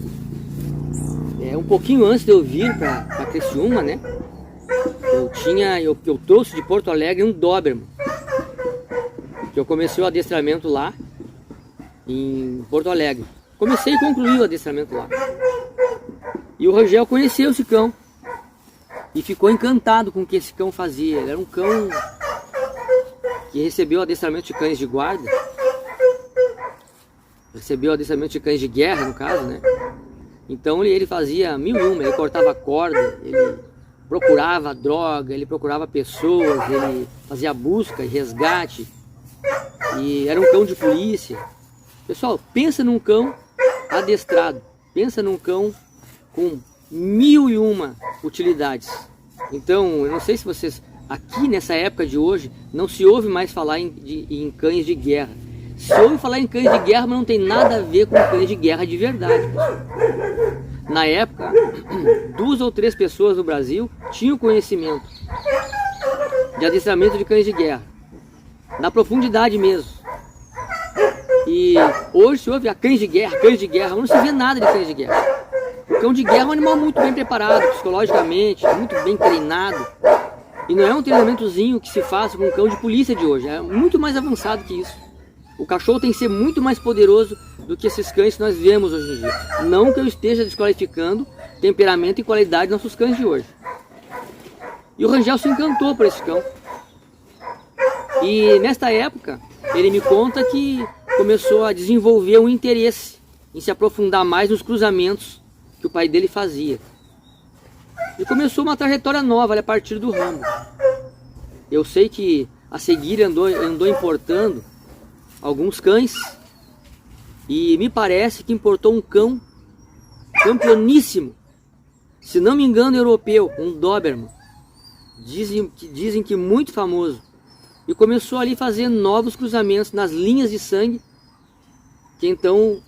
um pouquinho antes de eu vir para Criciúma, né? Eu trouxe de Porto Alegre um Doberman. Que eu comecei o adestramento lá em Porto Alegre. Comecei e concluí o adestramento lá. E o Rangel conheceu esse cão e ficou encantado com o que esse cão fazia. Ele era um cão que recebeu adestramento de cães de guarda, recebeu adestramento de cães de guerra, no caso, né? Então ele fazia mil e uma, ele cortava corda, ele procurava droga, ele procurava pessoas, ele fazia busca e resgate, e era um cão de polícia. Pessoal, pensa num cão adestrado, pensa num cão com mil e uma utilidades. Então, eu não sei se vocês, aqui nessa época de hoje, não se ouve mais falar em cães de guerra. Se ouve falar em cães de guerra, mas não tem nada a ver com cães de guerra de verdade, pessoal. Na época, 2 ou 3 pessoas no Brasil tinham conhecimento de adestramento de cães de guerra, na profundidade mesmo. E hoje se ouve cães de guerra, mas não se vê nada de cães de guerra. O cão de guerra é um animal muito bem preparado, psicologicamente, muito bem treinado. E não é um treinamentozinho que se faz com um cão de polícia de hoje, é muito mais avançado que isso. O cachorro tem que ser muito mais poderoso do que esses cães que nós vemos hoje em dia. Não que eu esteja desqualificando temperamento e qualidade dos nossos cães de hoje. E o Rangel se encantou por esse cão. E nesta época, ele me conta que começou a desenvolver um interesse em se aprofundar mais nos cruzamentos que o pai dele fazia. E começou uma trajetória nova a partir do Rambo. Eu sei que a seguir andou importando alguns cães. E me parece que importou um cão campeoníssimo, se não me engano europeu, um Doberman. Dizem que muito famoso. E começou ali a fazer novos cruzamentos nas linhas de sangue, que então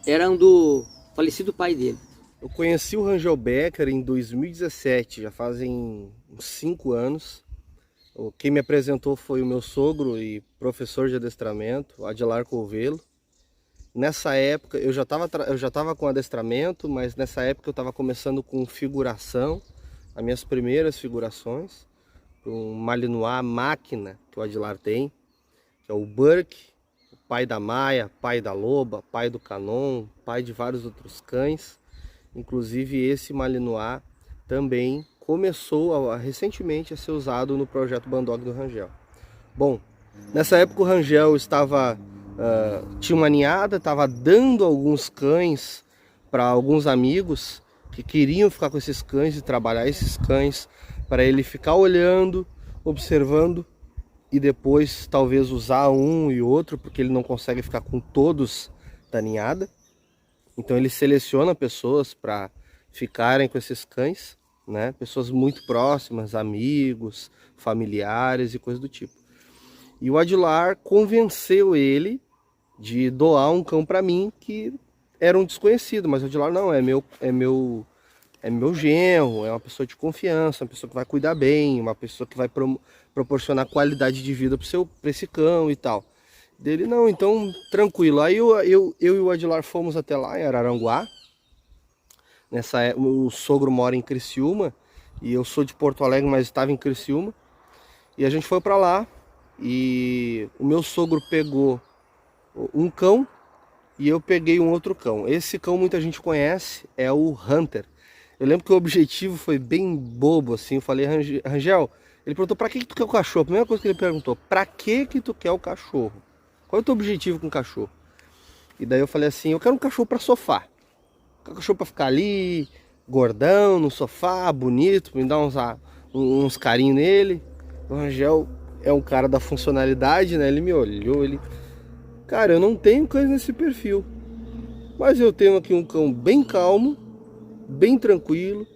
eram do falecido pai dele. Eu conheci o Rangel Becker em 2017, já fazem uns 5 anos. Quem me apresentou foi o meu sogro e professor de adestramento, o Adilar Covello. Nessa época eu já estava com adestramento, mas nessa época eu estava começando com figuração, as minhas primeiras figurações, um Malinois máquina que o Adilar tem, que é o Burke, o pai da Maia, pai da Loba, pai do Canon, pai de vários outros cães. Inclusive esse Malinois também começou recentemente a ser usado no projeto Bandog do Rangel. Bom, nessa época o Rangel tinha uma ninhada, estava dando alguns cães para alguns amigos que queriam ficar com esses cães e trabalhar esses cães para ele ficar olhando, observando e depois talvez usar um e outro, porque ele não consegue ficar com todos da ninhada. Então ele seleciona pessoas para ficarem com esses cães, né? Pessoas muito próximas, amigos, familiares e coisas do tipo. E o Adilar convenceu ele de doar um cão para mim que era um desconhecido, mas o Adilar não, é meu genro, é uma pessoa de confiança, uma pessoa que vai cuidar bem, uma pessoa que vai proporcionar qualidade de vida para esse cão e tal. Dele, não, então tranquilo. Aí eu e o Adilar fomos até lá em Araranguá. O sogro mora em Criciúma e eu sou de Porto Alegre, mas estava em Criciúma. E a gente foi para lá e o meu sogro pegou um cão e eu peguei um outro cão. Esse cão muita gente conhece, é o Hunter. Eu lembro que o objetivo foi bem bobo, assim. Eu falei, Rangel, ele perguntou, pra que tu quer o cachorro? A primeira coisa que ele perguntou, pra que tu quer o cachorro? Qual é o teu objetivo com o cachorro? E daí eu falei assim, eu quero um cachorro para sofá. Um cachorro para ficar ali, gordão, no sofá, bonito, me dar uns carinhos nele. O Rangel é um cara da funcionalidade, né? Ele me olhou, cara, eu não tenho cães nesse perfil. Mas eu tenho aqui um cão bem calmo, bem tranquilo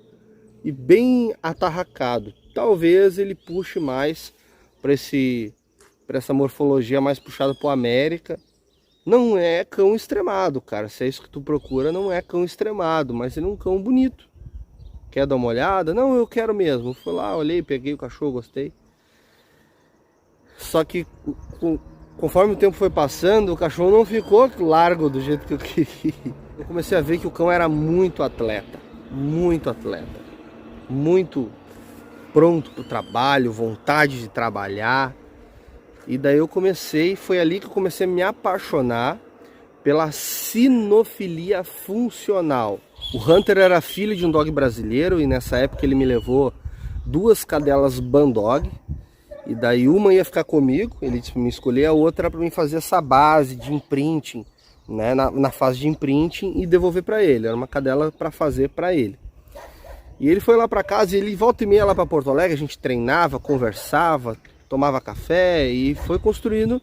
e bem atarracado. Talvez ele puxe mais para essa morfologia mais puxada para o América. Não é cão extremado, cara. Se é isso que tu procura, não é cão extremado, mas ele é um cão bonito. Quer dar uma olhada? Não, eu quero mesmo. Fui lá, olhei, peguei o cachorro, gostei. Só que conforme o tempo foi passando, o cachorro não ficou largo do jeito que eu queria. Eu comecei a ver que o cão era muito atleta, muito pronto para o trabalho, vontade de trabalhar. E daí foi ali que eu comecei a me apaixonar pela cinofilia funcional. O Hunter era filho de um dog brasileiro e nessa época ele me levou 2 cadelas Bandog. E daí uma ia ficar comigo, ele me escolheu, a outra para mim fazer essa base de imprinting, né, na fase de imprinting e devolver para ele. Era uma cadela para fazer para ele. E ele foi lá para casa e ele volta e meia lá para Porto Alegre, a gente treinava, conversava, tomava café e foi construindo,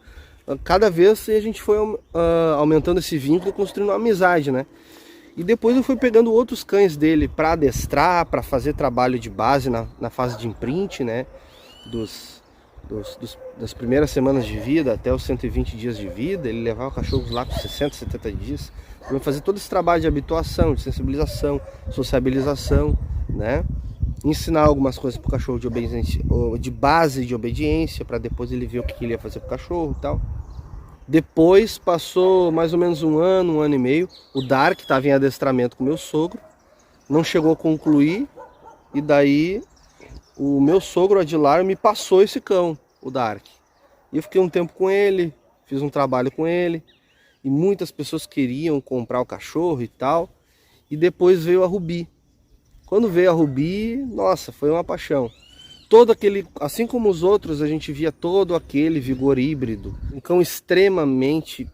cada vez a gente foi aumentando esse vínculo, construindo uma amizade, né? E depois eu fui pegando outros cães dele para adestrar, para fazer trabalho de base na fase de imprint, né? Das primeiras semanas de vida até os 120 dias de vida, ele levava cachorros lá com 60, 70 dias, para fazer todo esse trabalho de habituação, de sensibilização, sociabilização, né? Ensinar algumas coisas para o cachorro de obediência, de base de obediência, para depois ele ver o que ele ia fazer para o cachorro e tal. Depois passou mais ou menos um ano e meio, o Dark estava em adestramento com o meu sogro, não chegou a concluir, e daí o meu sogro Adilar me passou esse cão, o Dark. E eu fiquei um tempo com ele, fiz um trabalho com ele, e muitas pessoas queriam comprar o cachorro e tal, e depois veio a Rubi. Quando veio a Rubi, nossa, foi uma paixão. todo aquele, assim como os outros, a gente via todo aquele vigor híbrido, um cão extremamente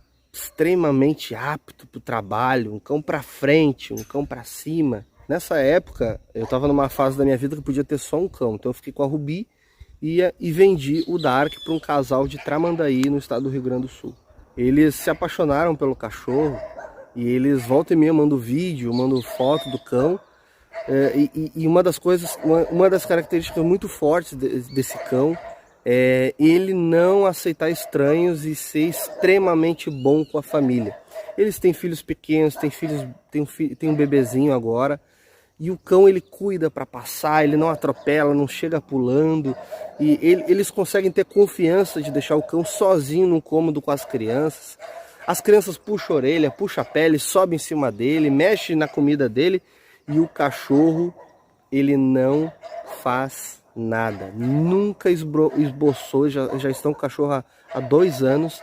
apto para o trabalho, um cão para frente, um cão para cima. Nessa época, eu estava numa fase da minha vida que eu podia ter só um cão, então eu fiquei com a Rubi e vendi o Dark para um casal de Tramandaí, no estado do Rio Grande do Sul. Eles se apaixonaram pelo cachorro e eles volta e meia mandam vídeo, mandam foto do cão. E uma das características muito fortes desse cão é ele não aceitar estranhos e ser extremamente bom com a família. Eles têm filhos pequenos, tem um bebezinho agora, e o cão ele cuida para passar, ele não atropela, não chega pulando, e eles conseguem ter confiança de deixar o cão sozinho no cômodo com as crianças. As crianças puxam a orelha, puxam a pele, sobem em cima dele, mexem na comida dele, e o cachorro ele não faz nada, nunca esboçou, já estão com o cachorro há 2 anos,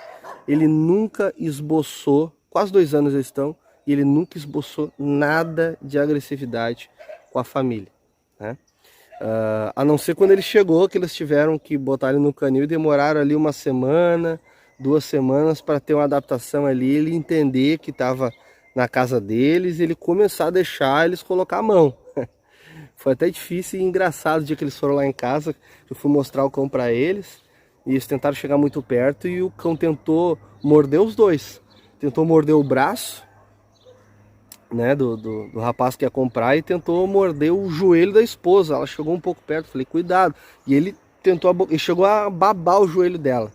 ele nunca esboçou, quase 2 anos eles estão, e ele nunca esboçou nada de agressividade com a família, né? A não ser quando ele chegou, que eles tiveram que botar ele no canil e demoraram ali 1 semana, 2 semanas para ter uma adaptação ali, ele entender que estava na casa deles, ele começar a deixar eles colocar a mão. Foi até difícil e engraçado o dia que eles foram lá em casa, eu fui mostrar o cão para eles, e eles tentaram chegar muito perto e o cão tentou morder os dois. Tentou morder o braço, né, do rapaz que ia comprar, e tentou morder o joelho da esposa. Ela chegou um pouco perto, falei, cuidado. E ele chegou a babar o joelho dela.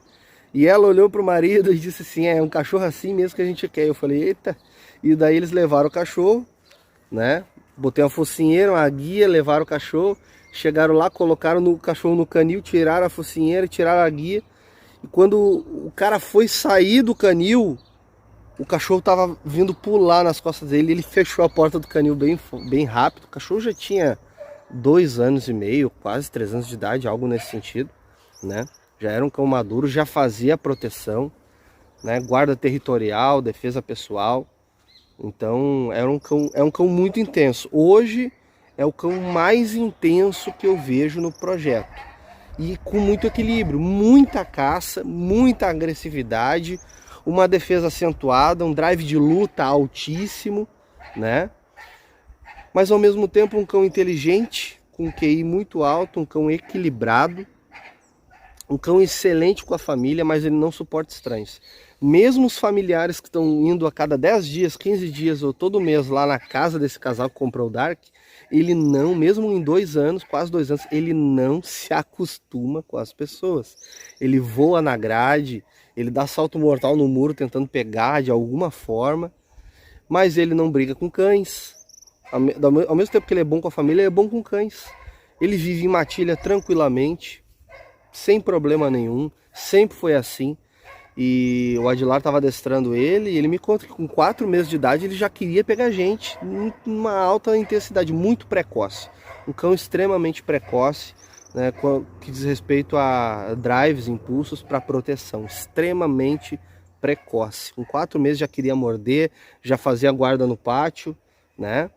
E ela olhou pro marido e disse assim, é um cachorro assim mesmo que a gente quer. Eu falei, eita. E daí eles levaram o cachorro, né? Botei uma focinheira, uma guia, levaram o cachorro. Chegaram lá, colocaram o cachorro no canil, tiraram a focinheira, tiraram a guia. E quando o cara foi sair do canil, o cachorro tava vindo pular nas costas dele. Ele fechou a porta do canil bem rápido. O cachorro já tinha 2 anos e meio, quase 3 anos de idade, algo nesse sentido, né? Já era um cão maduro, já fazia proteção, né? Guarda territorial, defesa pessoal. Então é um cão muito intenso. Hoje é o cão mais intenso que eu vejo no projeto. E com muito equilíbrio, muita caça, muita agressividade, uma defesa acentuada, um drive de luta altíssimo, né? Mas ao mesmo tempo um cão inteligente, com um QI muito alto, um cão equilibrado, um cão excelente com a família, mas ele não suporta estranhos. Mesmo os familiares que estão indo a cada 10 dias, 15 dias ou todo mês lá na casa desse casal que comprou o Dark, ele não, mesmo em 2 anos, quase 2 anos, ele não se acostuma com as pessoas. Ele voa na grade, ele dá salto mortal no muro tentando pegar de alguma forma, mas ele não briga com cães. Ao mesmo tempo que ele é bom com a família, ele é bom com cães. Ele vive em matilha tranquilamente, sem problema nenhum, sempre foi assim. E o Adilar estava adestrando ele, e ele me conta que com 4 meses de idade ele já queria pegar gente, numa alta intensidade, muito precoce. Um cão extremamente precoce, né, que diz respeito a drives, impulsos para proteção, extremamente precoce. Com 4 meses já queria morder, já fazia guarda no pátio, né?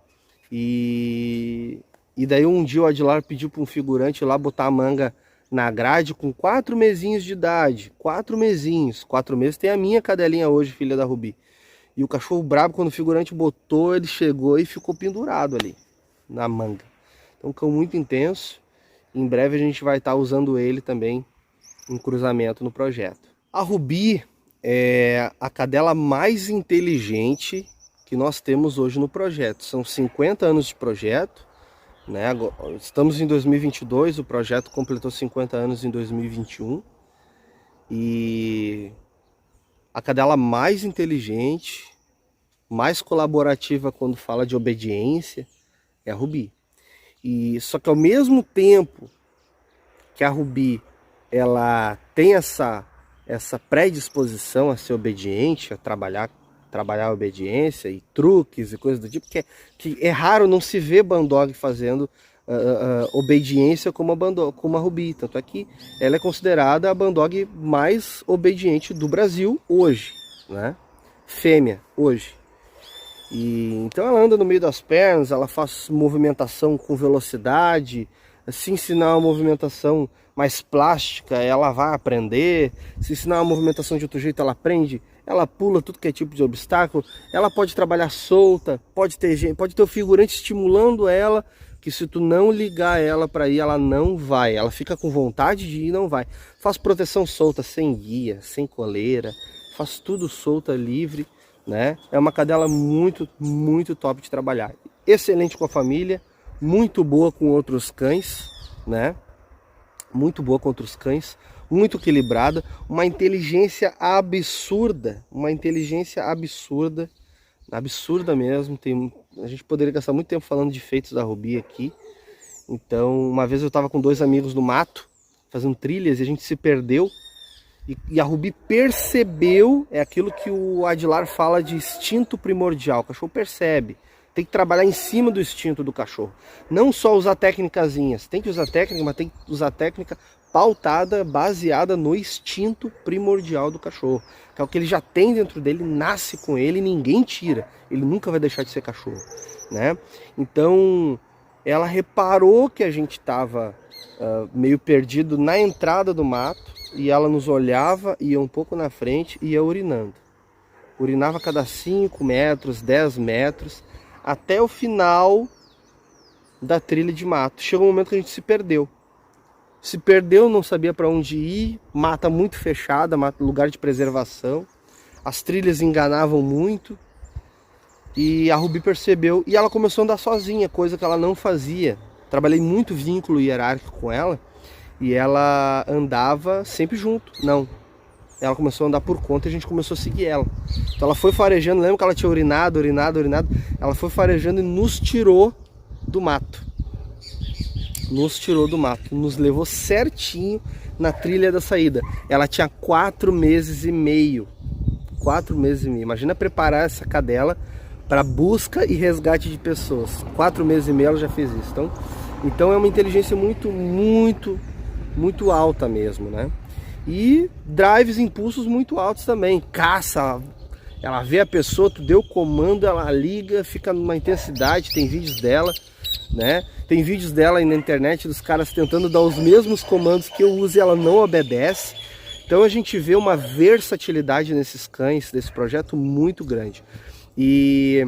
E daí um dia o Adilar pediu para um figurante lá botar a manga na grade com 4 mesinhos de idade, 4 mesinhos, 4 meses tem a minha cadelinha hoje, filha da Rubi. E o cachorro brabo, quando o figurante botou, ele chegou e ficou pendurado ali, na manga. Então um cão muito intenso, em breve a gente vai estar usando ele também em cruzamento no projeto. A Rubi é a cadela mais inteligente que nós temos hoje no projeto, são 50 anos de projeto, né? Estamos em 2022, o projeto completou 50 anos em 2021 e a cadela mais inteligente, mais colaborativa quando fala de obediência é a Rubi. E só que ao mesmo tempo que a Rubi ela tem essa predisposição a ser obediente, a trabalhar a obediência e truques e coisas do tipo, que é raro não se ver Bandog fazendo obediência como a Rubi. Tanto é que ela é considerada a Bandog mais obediente do Brasil hoje, né? Fêmea, hoje. E então ela anda no meio das pernas, ela faz movimentação com velocidade, Se ensinar uma movimentação mais plástica, ela vai aprender. Se ensinar uma movimentação de outro jeito, ela aprende. Ela pula tudo que é tipo de obstáculo. Ela pode trabalhar solta, pode ter o figurante estimulando ela, que se tu não ligar ela para ir, ela não vai. Ela fica com vontade de ir e não vai. Faz proteção solta, sem guia, sem coleira. Faz tudo solta, livre, né? É uma cadela muito, muito top de trabalhar. Excelente com a família, muito boa com outros cães, né? Muito boa com outros cães, muito equilibrada, uma inteligência absurda, absurda mesmo. A gente poderia gastar muito tempo falando de feitos da Rubi aqui. Então, uma vez eu estava com 2 amigos no mato, fazendo trilhas, e a gente se perdeu. E a Rubi percebeu, é aquilo que o Adilar fala de instinto primordial. O cachorro percebe. Tem que trabalhar em cima do instinto do cachorro. Não só usar técnicazinhas. Tem que usar técnica, mas tem que usar técnica pautada, baseada no instinto primordial do cachorro. Que é o que ele já tem dentro dele, nasce com ele e ninguém tira. Ele nunca vai deixar de ser cachorro, né? Então, ela reparou que a gente estava meio perdido na entrada do mato. E ela nos olhava, ia um pouco na frente e ia urinando. Urinava a cada 5 metros, 10 metros, até o final da trilha de mato. Chegou um momento que a gente se perdeu. Se perdeu, não sabia para onde ir, mata muito fechada, lugar de preservação. As trilhas enganavam muito. E a Rubi percebeu e ela começou a andar sozinha, coisa que ela não fazia. Trabalhei muito vínculo hierárquico com ela. E ela andava sempre junto. Não. Ela começou a andar por conta e a gente começou a seguir ela. Então ela foi farejando, lembra que ela tinha urinado. Ela foi farejando e nos tirou do mato. Nos levou certinho na trilha da saída. Ela tinha 4 meses e meio. 4 meses e meio. Imagina preparar essa cadela para busca e resgate de pessoas. 4 meses e meio ela já fez isso. Então é uma inteligência muito alta mesmo, né? E drives, impulsos muito altos também. Caça, ela vê a pessoa, tu deu o comando, ela liga, fica numa intensidade. Tem vídeos dela, né? Tem vídeos dela aí na internet dos caras tentando dar os mesmos comandos que eu uso e ela não obedece. Então a gente vê uma versatilidade nesses cães, desse projeto muito grande. E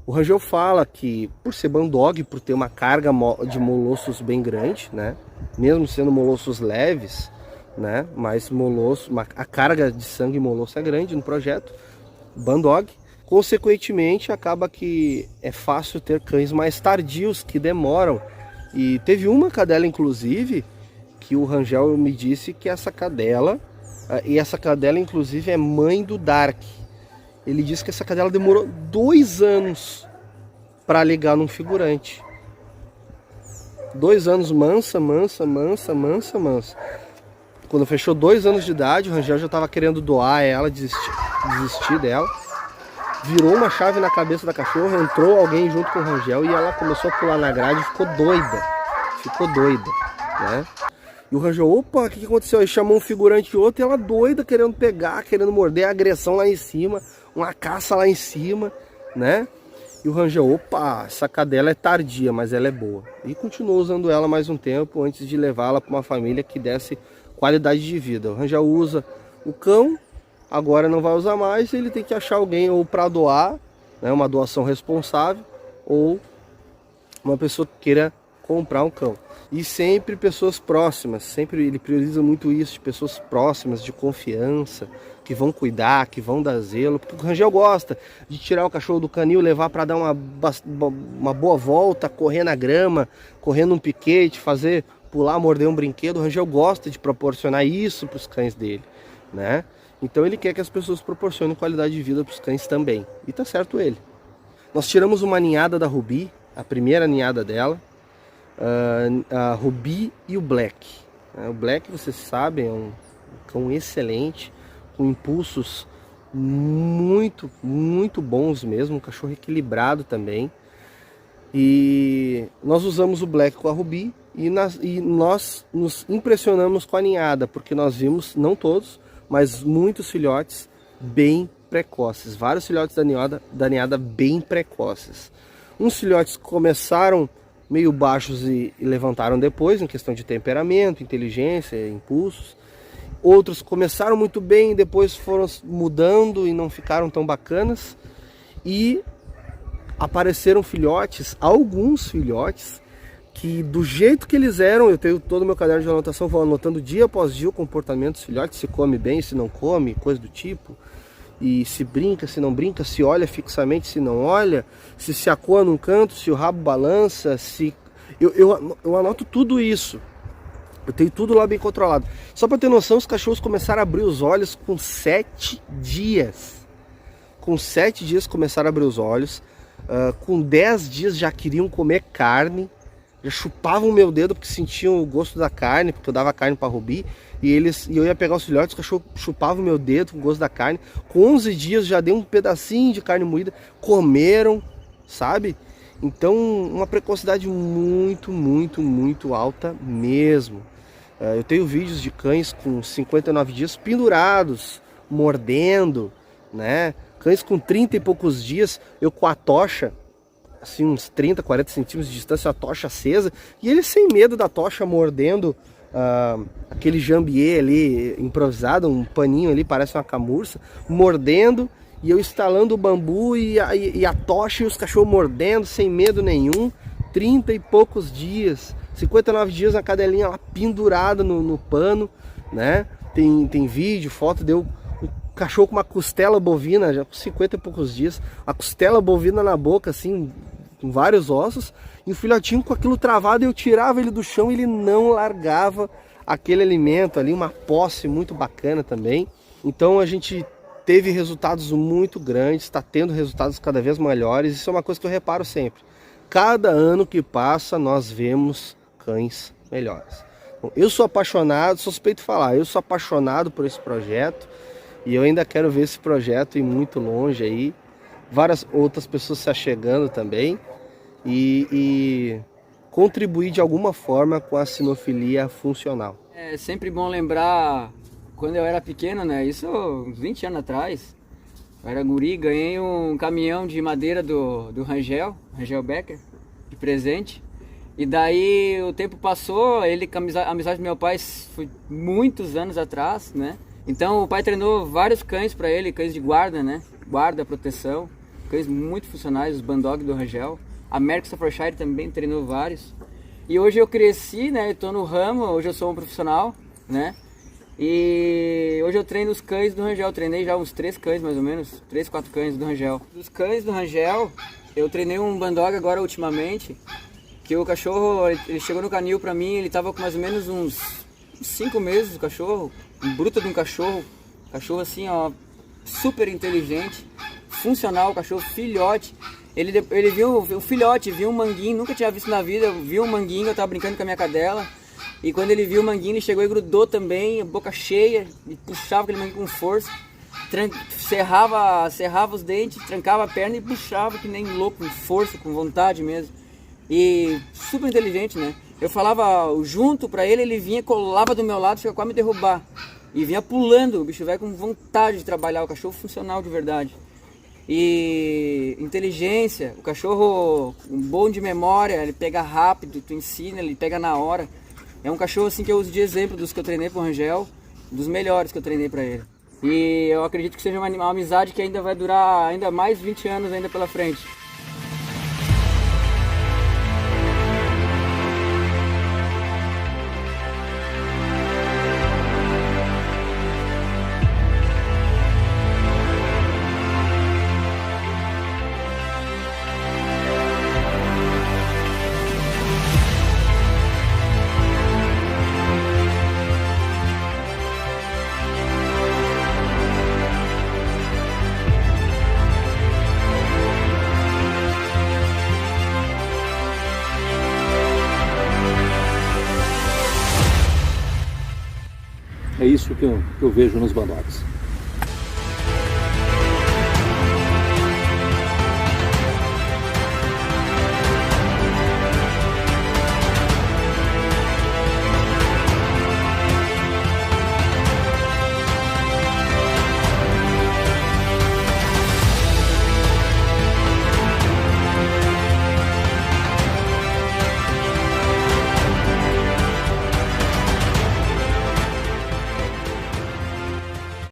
o Rangel fala que por ser Bandog, por ter uma carga de molossos bem grande, né? Mesmo sendo molossos leves, né? Mas a carga de sangue molosso é grande no projeto Bandog. Consequentemente, acaba que é fácil ter cães mais tardios, que demoram. E teve uma cadela, inclusive, que o Rangel me disse que essa cadela inclusive é mãe do Dark. Ele disse que essa cadela demorou 2 anos para ligar num figurante. 2 anos mansa. Quando fechou 2 anos de idade, o Rangel já estava querendo doar ela, desistir dela. Virou uma chave na cabeça da cachorra, entrou alguém junto com o Rangel e ela começou a pular na grade e ficou doida, né? E o Rangel, opa, o que aconteceu? Ele chamou um figurante e outro e ela doida, querendo pegar, querendo morder, a agressão lá em cima, uma caça lá em cima, né? E o Rangel, opa, essa cadela é tardia, mas ela é boa. E continuou usando ela mais um tempo antes de levá-la para uma família que desse qualidade de vida. O Rangel usa o cão, agora não vai usar mais, ele tem que achar alguém ou para doar, né, uma doação responsável, ou uma pessoa que queira comprar um cão. E sempre pessoas próximas, sempre ele prioriza muito isso, de pessoas próximas, de confiança, que vão cuidar, que vão dar zelo. Porque o Rangel gosta de tirar o cachorro do canil, levar para dar uma boa volta, correr na grama, correr num piquete, pular, morder um brinquedo. O Rangel gosta de proporcionar isso para os cães dele, né? Então ele quer que as pessoas proporcionem qualidade de vida para os cães também. E tá certo ele. Nós tiramos uma ninhada da Rubi, a primeira ninhada dela, a Rubi e o Black. O Black, vocês sabem, é um cão excelente, com impulsos muito bons mesmo, um cachorro equilibrado também. E nós usamos o Black com a Rubi e nós nos impressionamos com a ninhada, porque nós vimos, não todos, mas muitos filhotes bem precoces, vários filhotes da ninhada bem precoces. Uns filhotes começaram meio baixos e levantaram depois, em questão de temperamento, inteligência, impulsos. Outros começaram muito bem, depois foram mudando e não ficaram tão bacanas. E apareceram filhotes, alguns filhotes, que do jeito que eles eram, eu tenho todo o meu caderno de anotação, vou anotando dia após dia o comportamento dos filhotes, se come bem, se não come, coisa do tipo. E se brinca, se não brinca, se olha fixamente, se não olha, se acoa num canto, se o rabo balança, se... Eu anoto tudo isso. Eu tenho tudo lá bem controlado. Só para ter noção, os cachorros começaram a abrir os olhos com 7 dias. Com 7 dias começaram a abrir os olhos. Com 10 dias já queriam comer carne. Já chupavam o meu dedo porque sentiam o gosto da carne, porque eu dava carne para Rubi. E eu ia pegar os filhotes, o cachorro chupava o meu dedo com o gosto da carne. Com 11 dias já dei um pedacinho de carne moída. Comeram, sabe? Então, uma precocidade muito, muito, muito alta mesmo. Eu tenho vídeos de cães com 59 dias pendurados, mordendo, né? Cães com 30 e poucos dias, eu com a tocha, assim uns 30, 40 centímetros de distância, a tocha acesa, e ele sem medo da tocha mordendo aquele jambier ali improvisado, um paninho ali, parece uma camurça, mordendo, e eu instalando o bambu e a tocha e os cachorros mordendo sem medo nenhum, 30 e poucos dias, 59 dias na cadelinha lá pendurada no pano, né? Tem vídeo, foto, deu um cachorro com uma costela bovina, já com 50 e poucos dias, a costela bovina na boca, assim, com vários ossos, e o filhotinho com aquilo travado, eu tirava ele do chão e ele não largava aquele alimento ali, uma posse muito bacana também. Então a gente teve resultados muito grandes, está tendo resultados cada vez melhores, isso é uma coisa que eu reparo sempre. Cada ano que passa nós vemos cães melhores. Bom, eu sou apaixonado, suspeito de falar, eu sou apaixonado por esse projeto e eu ainda quero ver esse projeto ir muito longe aí, várias outras pessoas se achegando também e contribuir de alguma forma com a sinofilia funcional. É sempre bom lembrar quando eu era pequeno, né? Isso uns 20 anos atrás. Eu era guri, ganhei um caminhão de madeira do Rangel Becker, de presente. E daí o tempo passou, ele com a amizade do meu pai foi muitos anos atrás, né? Então o pai treinou vários cães para ele, cães de guarda, né? Guarda, proteção, cães muito funcionais, os Bandog do Rangel. A American Staffordshire também treinou vários. E hoje eu cresci, né? Eu tô no ramo, hoje eu sou um profissional, né? E hoje eu treino os cães do Rangel, treinei já uns 3 cães mais ou menos, 3, 4 cães do Rangel. Dos cães do Rangel, eu treinei um Bandog agora ultimamente, que o cachorro, ele chegou no canil pra mim, ele tava com mais ou menos uns 5 meses, o cachorro, um bruto de um cachorro assim, ó, super inteligente, funcional, cachorro filhote. Ele viu o filhote, viu um manguinho, nunca tinha visto na vida, viu um manguinho, eu tava brincando com a minha cadela. E quando ele viu o manguinho, ele chegou e grudou também, boca cheia, e puxava aquele manguinho com força, cerrava os dentes, trancava a perna e puxava que nem louco, com força, com vontade mesmo. E super inteligente, né? Eu falava junto pra ele, ele vinha, colava do meu lado, chegava quase me derrubar. E vinha pulando, o bicho velho com vontade de trabalhar, o cachorro funcional de verdade. E inteligência, o cachorro bom de memória, ele pega rápido, tu ensina, ele pega na hora. É um cachorro assim que eu uso de exemplo dos que eu treinei pro Rangel, dos melhores que eu treinei pra ele. E eu acredito que seja uma amizade que ainda vai durar ainda mais 20 anos ainda pela frente. É isso que eu vejo nos Bandogs.